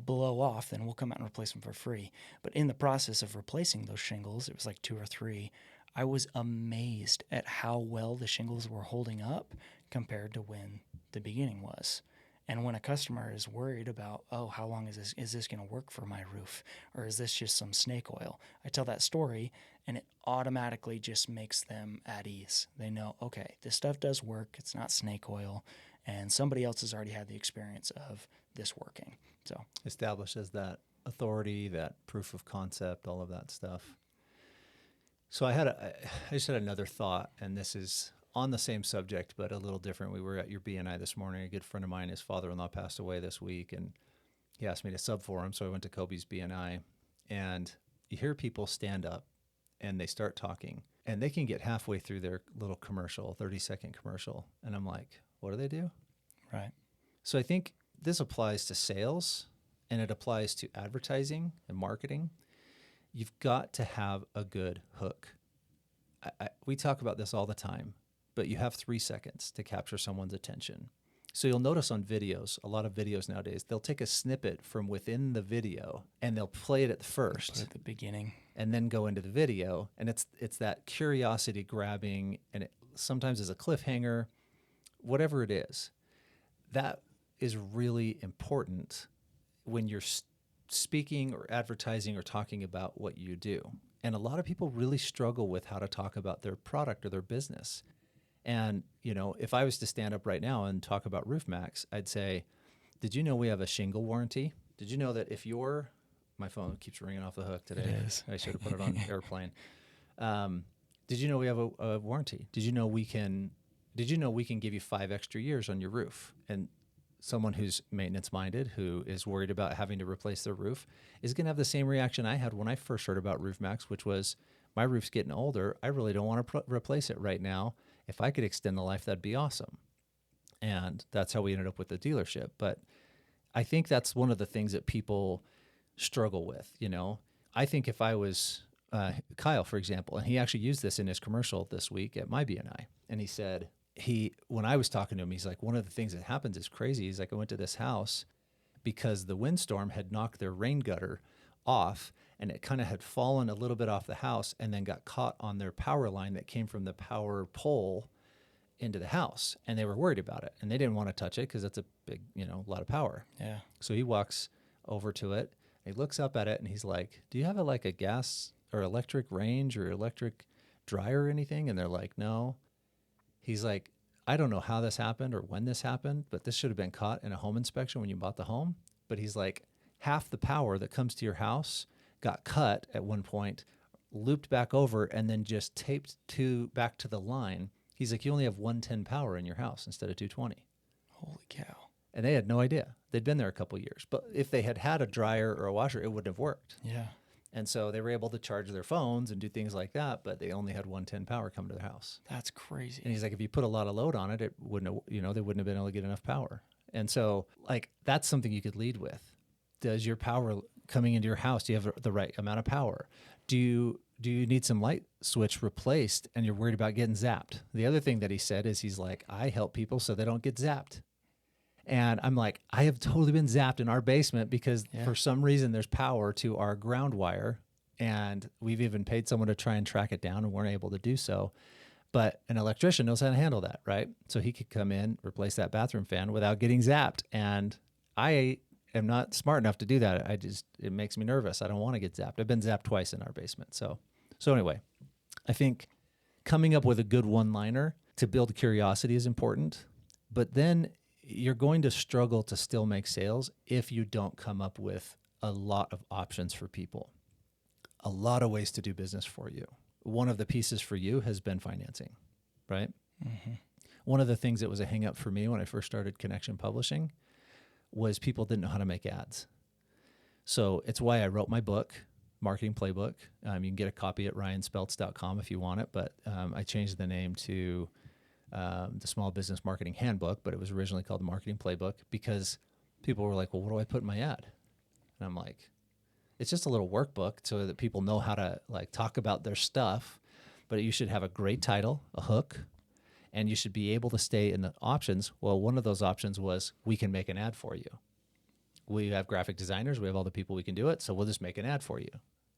blow off, then we'll come out and replace them for free. But in the process of replacing those shingles, it was like 2 or 3, I was amazed at how well the shingles were holding up compared to when the beginning was. And when a customer is worried about, oh, how long is this going to work for my roof? Or is this just some snake oil? I tell that story, and it automatically just makes them at ease. They know, okay, this stuff does work. It's not snake oil. And somebody else has already had the experience of this working. So establishes that authority, that proof of concept, all of that stuff. So I just had another thought, and this is on the same subject, but a little different. We were at your BNI this morning. A good friend of mine, his father-in-law passed away this week, and he asked me to sub for him. So I went to Kobe's BNI, and you hear people stand up and they start talking, and they can get halfway through their little commercial, 30-second commercial. And I'm like, what do they do? Right. So I think this applies to sales, and it applies to advertising and marketing. You've got to have a good hook. We talk about this all the time, but you have 3 seconds to capture someone's attention. So you'll notice on videos, a lot of videos nowadays, they'll take a snippet from within the video and they'll play it at first. Put it at the beginning. And then go into the video. And it's that curiosity grabbing, and it sometimes is a cliffhanger, whatever it is. That is really important when you're speaking or advertising or talking about what you do. And a lot of people really struggle with how to talk about their product or their business. And, if I was to stand up right now and talk about RoofMax, I'd say, did you know we have a shingle warranty? Did you know that if my phone keeps ringing off the hook today. It is. I should have put it on airplane. Did you know we have a warranty? Did you know we can give you 5 extra years on your roof? And someone who's maintenance minded, who is worried about having to replace their roof, is going to have the same reaction I had when I first heard about Roof Max, which was, my roof's getting older. I really don't want to replace it right now. If I could extend the life, that'd be awesome. And that's how we ended up with the dealership. But I think that's one of the things that people struggle with. I think if I was Kyle, for example, and he actually used this in his commercial this week at my BNI, and he said, when I was talking to him, he's like, one of the things that happens is crazy. He's like, I went to this house because the windstorm had knocked their rain gutter off, and it kind of had fallen a little bit off the house and then got caught on their power line that came from the power pole into the house. And they were worried about it, and they didn't want to touch it because that's a big, a lot of power. Yeah. So he walks over to it, he looks up at it, and he's like, do you have a gas or electric range or electric dryer or anything? And they're like, no. He's like, I don't know how this happened or when this happened, but this should have been caught in a home inspection when you bought the home. But he's like, half the power that comes to your house got cut at one point, looped back over, and then just taped back to the line. He's like, you only have 110 power in your house instead of 220. Holy cow. And they had no idea. They'd been there a couple of years. But if they had a dryer or a washer, it wouldn't have worked. Yeah. And so they were able to charge their phones and do things like that, but they only had 110 power come to their house. That's crazy. And he's like, if you put a lot of load on it, it wouldn't have, they wouldn't have been able to get enough power. And so that's something you could lead with. Does your power coming into your house, do you have the right amount of power? Do you need some light switch replaced and you're worried about getting zapped? The other thing that he said is he's like, I help people so they don't get zapped. And I'm like, I have totally been zapped in our basement because for some reason there's power to our ground wire, and we've even paid someone to try and track it down and weren't able to do so. But an electrician knows how to handle that, right? So he could come in, replace that bathroom fan without getting zapped. And I am not smart enough to do that. It makes me nervous. I don't want to get zapped. I've been zapped twice in our basement. So anyway, I think coming up with a good one-liner to build curiosity is important, but then you're going to struggle to still make sales if you don't come up with a lot of options for people, a lot of ways to do business for you. One of the pieces for you has been financing, right? Mm-hmm. One of the things that was a hang up for me when I first started Connection Publishing was people didn't know how to make ads. So it's why I wrote my book, Marketing Playbook. You can get a copy at ryanspelts.com if you want it, but I changed the name to the Small Business Marketing Handbook, but it was originally called the Marketing Playbook because people were like, well, what do I put in my ad? And I'm like, it's just a little workbook so that people know how to talk about their stuff, but you should have a great title, a hook, and you should be able to stay in the options. Well, one of those options was, we can make an ad for you. We have graphic designers. We have all the people we can do it. So we'll just make an ad for you.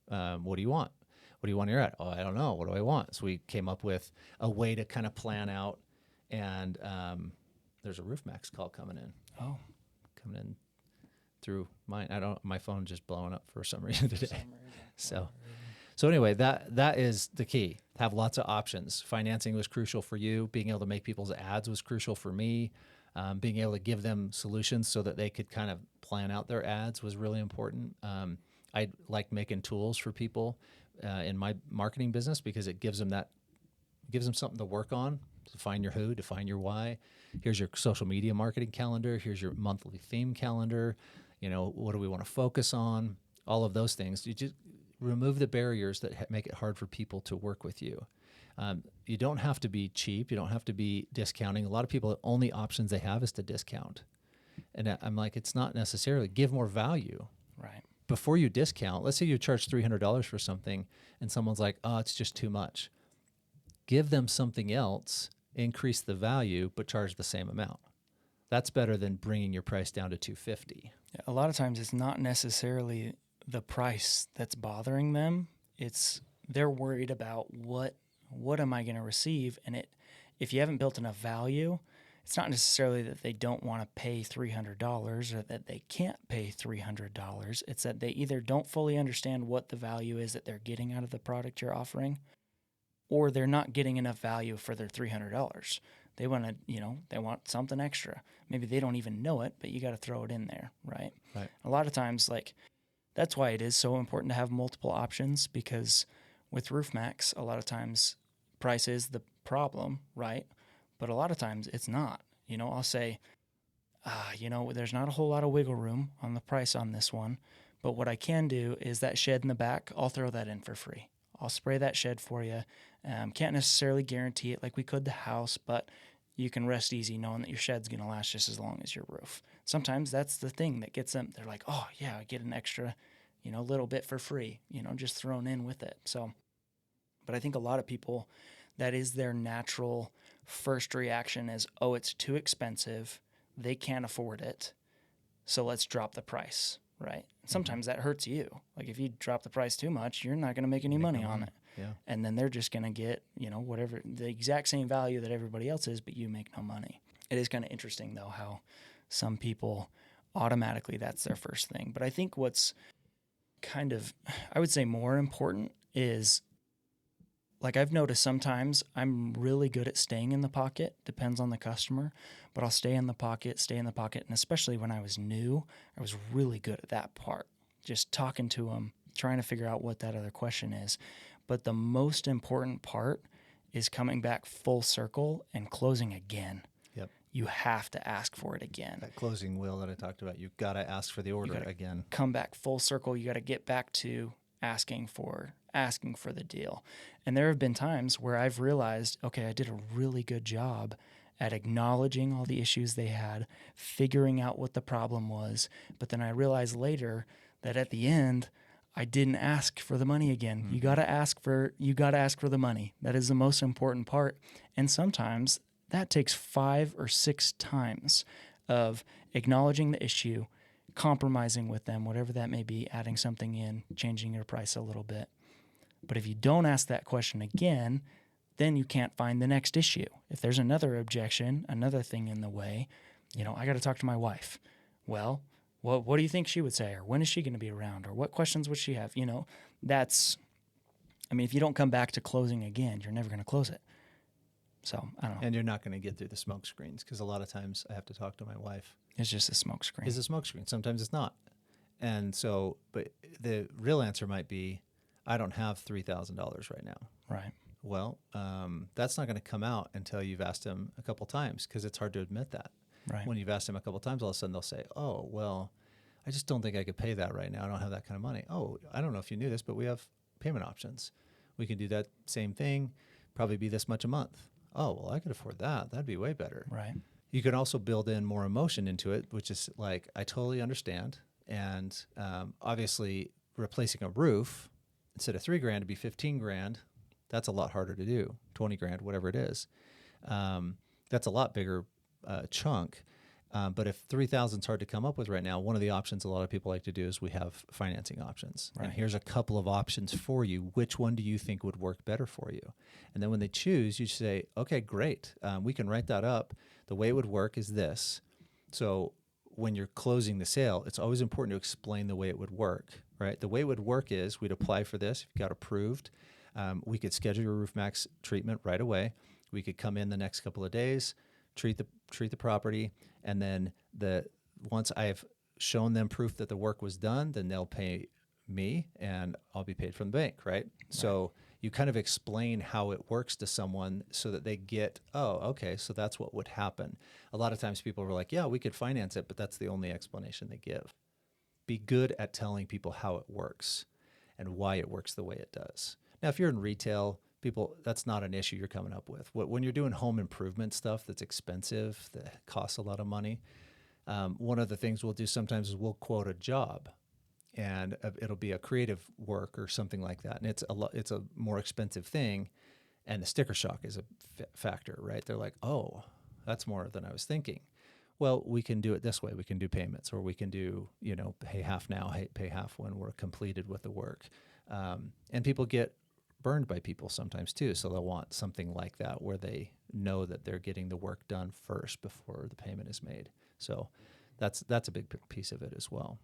What do you want? What do you want in your ad? Oh, I don't know. What do I want? So we came up with a way to kind of plan out. And there's a Roof Max call coming in. Oh. Coming in through mine. My phone's just blowing up for some reason today. So anyway, that is the key. Have lots of options. Financing was crucial for you. Being able to make people's ads was crucial for me. Being able to give them solutions so that they could kind of plan out their ads was really important. I like making tools for people in my marketing business because it gives them something to work on. Define your who, define your why. Here's your social media marketing calendar. Here's your monthly theme calendar. What do we want to focus on? All of those things. You just remove the barriers that make it hard for people to work with you. You don't have to be cheap. You don't have to be discounting. A lot of people, the only options they have is to discount. And I'm like, it's not necessarily. Give more value. Right. Before you discount, let's say you charge $300 for something and someone's like, oh, it's just too much. Give them something else, increase the value, but charge the same amount. That's better than bringing your price down to $250. Yeah, a lot of times it's not necessarily the price that's bothering them. It's they're worried about what am I going to receive? And if you haven't built enough value, it's not necessarily that they don't want to pay $300 or that they can't pay $300. It's that they either don't fully understand what the value is that they're getting out of the product you're offering, or they're not getting enough value for their $300. They want to, they want something extra. Maybe they don't even know it, but you got to throw it in there, right? Right. A lot of times, that's why it is so important to have multiple options, because with Roof Max, a lot of times price is the problem, right? But a lot of times it's not. I'll say, there's not a whole lot of wiggle room on the price on this one, but what I can do is that shed in the back, I'll throw that in for free. I'll spray that shed for you. Can't necessarily guarantee it like we could the house, but you can rest easy knowing that your shed's going to last just as long as your roof. Sometimes that's the thing that gets them. They're like, oh, yeah, I get an extra, little bit for free, just thrown in with it. So, but I think a lot of people, that is their natural first reaction is, oh, it's too expensive. They can't afford it. So let's drop the price, right? Sometimes that hurts you. Like if you drop the price too much, you're not going to make any money on it. Yeah. And then they're just going to get, whatever, the exact same value that everybody else is, but you make no money. It is kind of interesting, though, how some people automatically that's their first thing. But I think what's kind of, I would say more important is, like I've noticed sometimes I'm really good at staying in the pocket, depends on the customer, but I'll stay in the pocket. And especially when I was new, I was really good at that part, just talking to them, trying to figure out what that other question is. But the most important part is coming back full circle and closing again. Yep. You have to ask for it again. That closing will that I talked about, you've got to ask for the order again. Come back full circle. You got to get back to asking for the deal. And there have been times where I've realized, okay, I did a really good job at acknowledging all the issues they had, figuring out what the problem was. But then I realized later that at the end, I didn't ask for the money again. Mm-hmm. You got to ask for the money. That is the most important part. And sometimes that takes 5 or 6 times of acknowledging the issue, compromising with them, whatever that may be, adding something in, changing your price a little bit. But if you don't ask that question again, then you can't find the next issue. If there's another objection, another thing in the way, I got to talk to my wife. Well, what do you think she would say? Or when is she going to be around? Or what questions would she have? If you don't come back to closing again, you're never going to close it. So, I don't know. And you're not going to get through the smoke screens because a lot of times I have to talk to my wife. It's just a smoke screen. It's a smoke screen. Sometimes it's not. And so, but the real answer might be, I don't have $3,000 right now. Right. Well, that's not going to come out until you've asked them a couple times because it's hard to admit that. Right. When you've asked them a couple times, all of a sudden they'll say, oh, well, I just don't think I could pay that right now. I don't have that kind of money. Oh, I don't know if you knew this, but we have payment options. We can do that same thing, probably be this much a month. Oh, well, I could afford that. That'd be way better. Right. You can also build in more emotion into it, which is like, I totally understand. And obviously replacing a roof, instead of $3,000 to be $15,000, that's a lot harder to do. $20,000, whatever it is. That's a lot bigger chunk. But if 3,000 is hard to come up with right now, one of the options a lot of people like to do is we have financing options. Right. And here's a couple of options for you. Which one do you think would work better for you? And then when they choose, you say, okay, great. We can write that up. The way it would work is this. So when you're closing the sale, it's always important to explain the way it would work, right? The way it would work is we'd apply for this. If you got approved, we could schedule your RoofMax treatment right away. We could come in the next couple of days, treat the property, and then once I've shown them proof that the work was done, then they'll pay me and I'll be paid from the bank, right? So you kind of explain how it works to someone so that they get, oh, okay, so that's what would happen. A lot of times people are like, yeah, we could finance it, but that's the only explanation they give. Be good at telling people how it works and why it works the way it does. Now, if you're in retail, people, that's not an issue you're coming up with. When you're doing home improvement stuff that's expensive, that costs a lot of money, one of the things we'll do sometimes is we'll quote a job, and it'll be a creative work or something like that, and it's a more expensive thing, and the sticker shock is a factor, right? They're like, oh, that's more than I was thinking. Well, we can do it this way. We can do payments, or we can do, pay half now, pay half when we're completed with the work, and people get burned by people sometimes too, so they'll want something like that where they know that they're getting the work done first before the payment is made. So that's a big piece of it as well.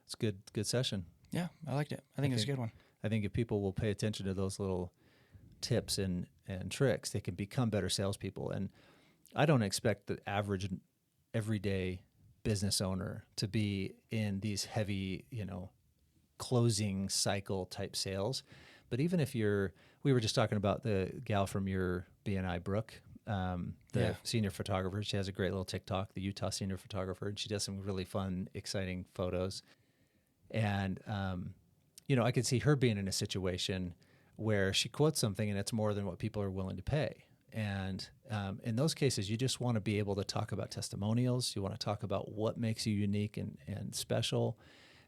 It's good session. Yeah, I liked it. I think it's a good one. I think if people will pay attention to those little tips and tricks, they can become better salespeople. And I don't expect the average everyday business owner to be in these heavy, closing cycle type sales. But even if we were just talking about the gal from your BNI, Brooke, the senior photographer. She has a great little TikTok, the Utah senior photographer, and she does some really fun, exciting photos. And, I could see her being in a situation where she quotes something and it's more than what people are willing to pay. And in those cases, you just want to be able to talk about testimonials. You want to talk about what makes you unique and special.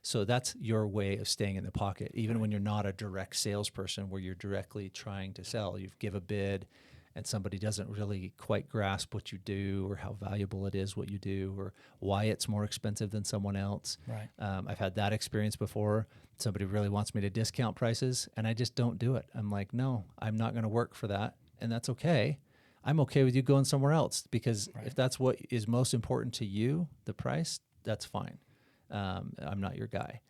So that's your way of staying in the pocket, even when you're not a direct salesperson where you're directly trying to sell. You give a bid and somebody doesn't really quite grasp what you do or how valuable it is what you do or why it's more expensive than someone else. Right. I've had that experience before. Somebody really wants me to discount prices and I just don't do it. I'm like, no, I'm not going to work for that. And that's okay. I'm okay with you going somewhere else because if that's what is most important to you, the price, that's fine. I'm not your guy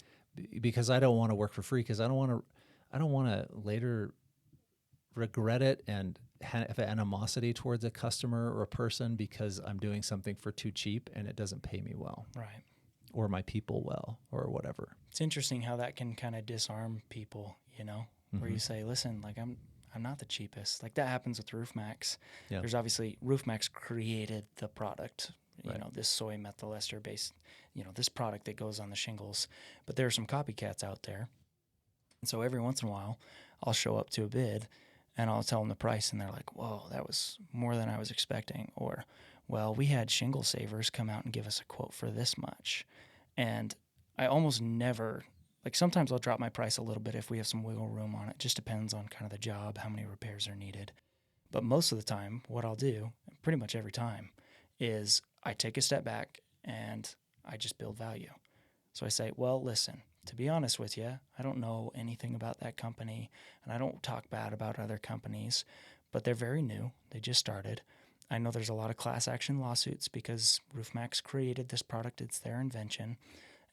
because I don't want to work for free because I don't want to later regret it and have animosity towards a customer or a person because I'm doing something for too cheap and it doesn't pay me well. Right. Or my people well or whatever. It's interesting how that can kind of disarm people, where you say, listen, like I'm not the cheapest. Like that happens with RoofMax. Yeah. There's obviously RoofMax created the product, this soy methyl ester based, this product that goes on the shingles. But there are some copycats out there. And so every once in a while, I'll show up to a bid and I'll tell them the price and they're like, whoa, that was more than I was expecting. Or, well, we had Shingle Savers come out and give us a quote for this much. And I almost never, like sometimes I'll drop my price a little bit if we have some wiggle room on it. Just depends on kind of the job, how many repairs are needed. But most of the time, what I'll do, pretty much every time, is I take a step back and I just build value. So I say, well, listen, to be honest with you, I don't know anything about that company and I don't talk bad about other companies, but they're very new. They just started. I know there's a lot of class action lawsuits because RoofMax created this product. It's their invention.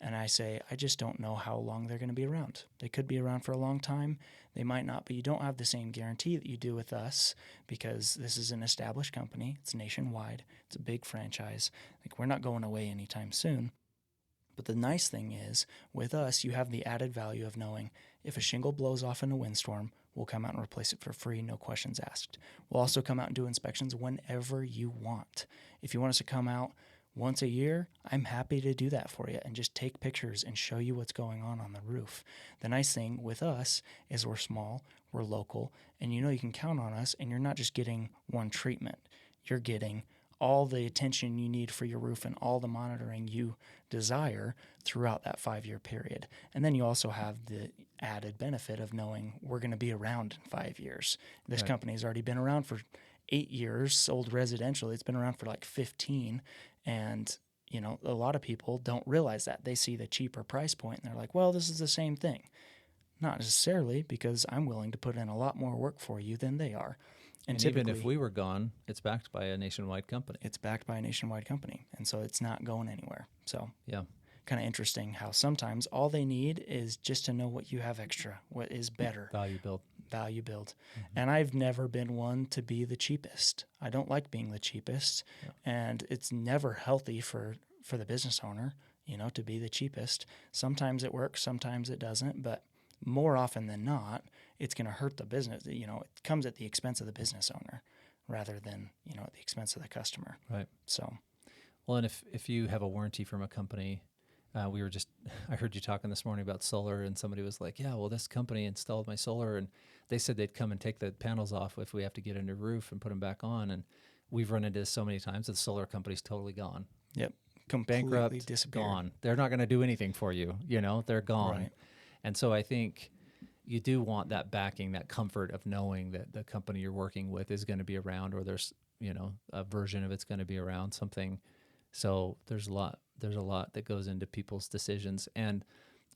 And I say, I just don't know how long they're going to be around. They could be around for a long time. They might not, but you don't have the same guarantee that you do with us because this is an established company. It's nationwide. It's a big franchise. Like we're not going away anytime soon. But the nice thing is, with us, you have the added value of knowing if a shingle blows off in a windstorm, we'll come out and replace it for free, no questions asked. We'll also come out and do inspections whenever you want. If you want us to come out once a year, I'm happy to do that for you and just take pictures and show you what's going on the roof. The nice thing with us is we're small, we're local, and you can count on us, and you're not just getting one treatment. You're getting all the attention you need for your roof and all the monitoring you desire throughout that 5-year period. And then you also have the added benefit of knowing we're going to be around in 5 years. This company has already been around for 8 years, sold residentially. It's been around for like 15. And, a lot of people don't realize that. They see the cheaper price point and they're like, well, this is the same thing. Not necessarily, because I'm willing to put in a lot more work for you than they are. And even if we were gone, it's backed by a nationwide company. It's backed by a nationwide company, and so it's not going anywhere. So yeah, kind of interesting how sometimes all they need is just to know what you have extra, what is better. Value build. Mm-hmm. And I've never been one to be the cheapest. I don't like being the cheapest, and it's never healthy for the business owner, to be the cheapest. Sometimes it works, sometimes it doesn't, but more often than not, it's going to hurt the business. It comes at the expense of the business owner rather than, at the expense of the customer. Right. So, well, and if you have a warranty from a company, I heard you talking this morning about solar, and somebody was like, yeah, well, this company installed my solar, and they said they'd come and take the panels off if we have to get a new roof and put them back on. And we've run into this so many times that the solar company's totally gone. Yep. Completely bankrupt, disappeared. Gone. They're not going to do anything for you. They're gone. Right. And so I think you do want that backing, that comfort of knowing that the company you're working with is going to be around, or there's, a version of it's going to be around something. So there's a lot that goes into people's decisions. And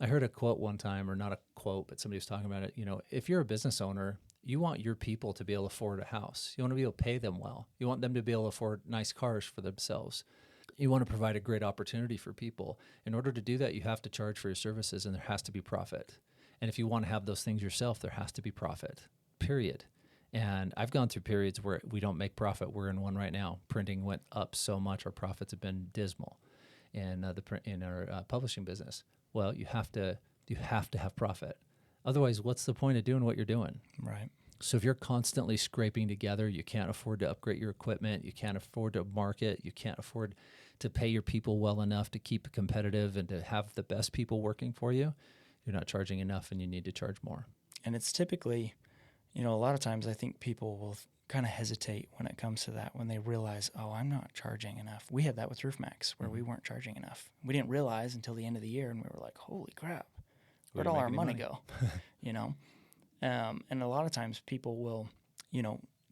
I heard a quote one time, or not a quote, but somebody was talking about it. If you're a business owner, you want your people to be able to afford a house. You want to be able to pay them well. You want them to be able to afford nice cars for themselves. You want to provide a great opportunity for people. In order to do that, you have to charge for your services, and there has to be profit. And if you want to have those things yourself, there has to be profit, period. And I've gone through periods where we don't make profit. We're in one right now. Printing went up so much, our profits have been dismal in our publishing business. Well, you have to have profit. Otherwise, what's the point of doing what you're doing? Right. So if you're constantly scraping together, you can't afford to upgrade your equipment, you can't afford to market, you can't afford to pay your people well enough to keep it competitive and to have the best people working for you, you're not charging enough and you need to charge more. And it's typically, a lot of times I think people will kind of hesitate when it comes to that, when they realize, oh, I'm not charging enough. We had that with RoofMax where we weren't charging enough. We didn't realize until the end of the year, and we were like, holy crap, where'd all our money go? And a lot of times people will,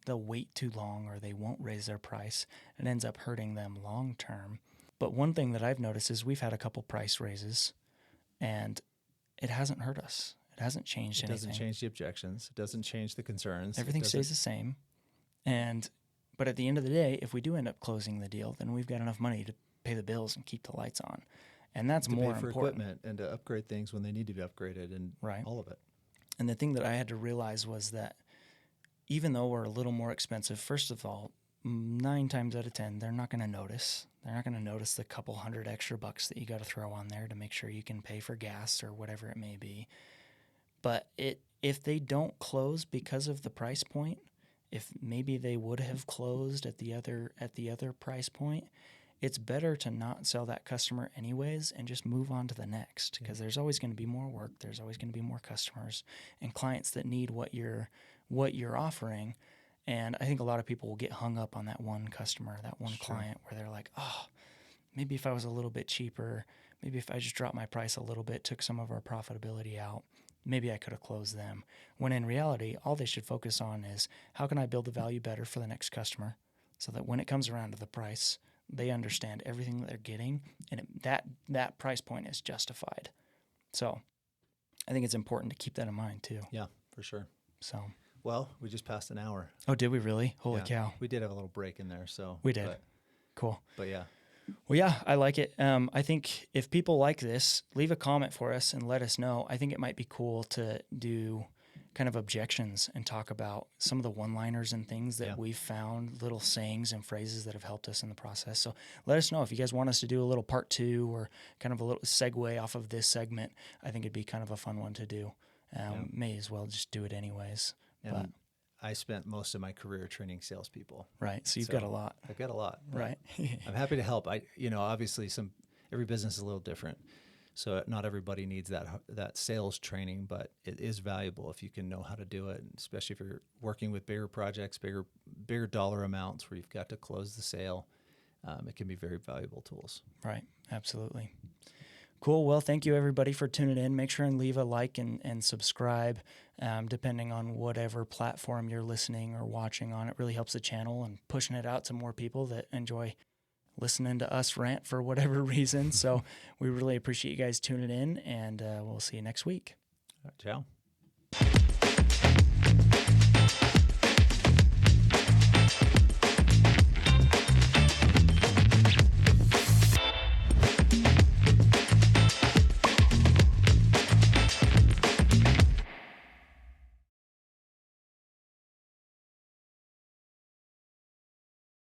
they'll wait too long or they won't raise their price. It ends up hurting them long term. But one thing that I've noticed is we've had a couple price raises and it hasn't hurt us. It hasn't changed anything. It doesn't change the objections. It doesn't change the concerns. Everything stays the same. But at the end of the day, if we do end up closing the deal, then we've got enough money to pay the bills and keep the lights on. And that's more important. To pay for equipment and to upgrade things when they need to be upgraded and all of it. And the thing that I had to realize was that even though we're a little more expensive, first of all, 9 times out of 10, they're not going to notice. They're not going to notice the couple $100 extra bucks that you got to throw on there to make sure you can pay for gas or whatever it may be. But if they don't close because of the price point, if maybe they would have closed at the other price point, it's better to not sell that customer anyways and just move on to the next, because there's always going to be more work. There's always going to be more customers and clients that need what you're offering. And I think a lot of people will get hung up on that one customer, that one client, where they're like, oh, maybe if I was a little bit cheaper, maybe if I just dropped my price a little bit, took some of our profitability out, maybe I could have closed them. When in reality, all they should focus on is how can I build the value better for the next customer so that when it comes around to the price, they understand everything that they're getting, and that price point is justified. So I think it's important to keep that in mind too. Yeah, for sure. So, well, we just passed an hour. Oh, did we really? Holy cow. We did have a little break in there. So we did. Cool. But yeah. Well, yeah, I like it. I think if people like this, leave a comment for us and let us know. I think it might be cool to do kind of objections and talk about some of the one-liners and things that we've found, little sayings and phrases that have helped us in the process. So let us know if you guys want us to do a little part 2 or kind of a little segue off of this segment. I think it'd be kind of a fun one to do. May as well just do it anyways. And I spent most of my career training salespeople. Right. So you've got a lot. I've got a lot. Right. I'm happy to help. Obviously every business is a little different. So not everybody needs that sales training, but it is valuable if you can know how to do it, especially if you're working with bigger projects, bigger dollar amounts where you've got to close the sale. It can be very valuable tools. Right. Absolutely. Cool. Well, thank you everybody for tuning in. Make sure and leave a like and subscribe, depending on whatever platform you're listening or watching on. It really helps the channel and pushing it out to more people that enjoy listening to us rant for whatever reason. So we really appreciate you guys tuning in, and we'll see you next week. Ciao.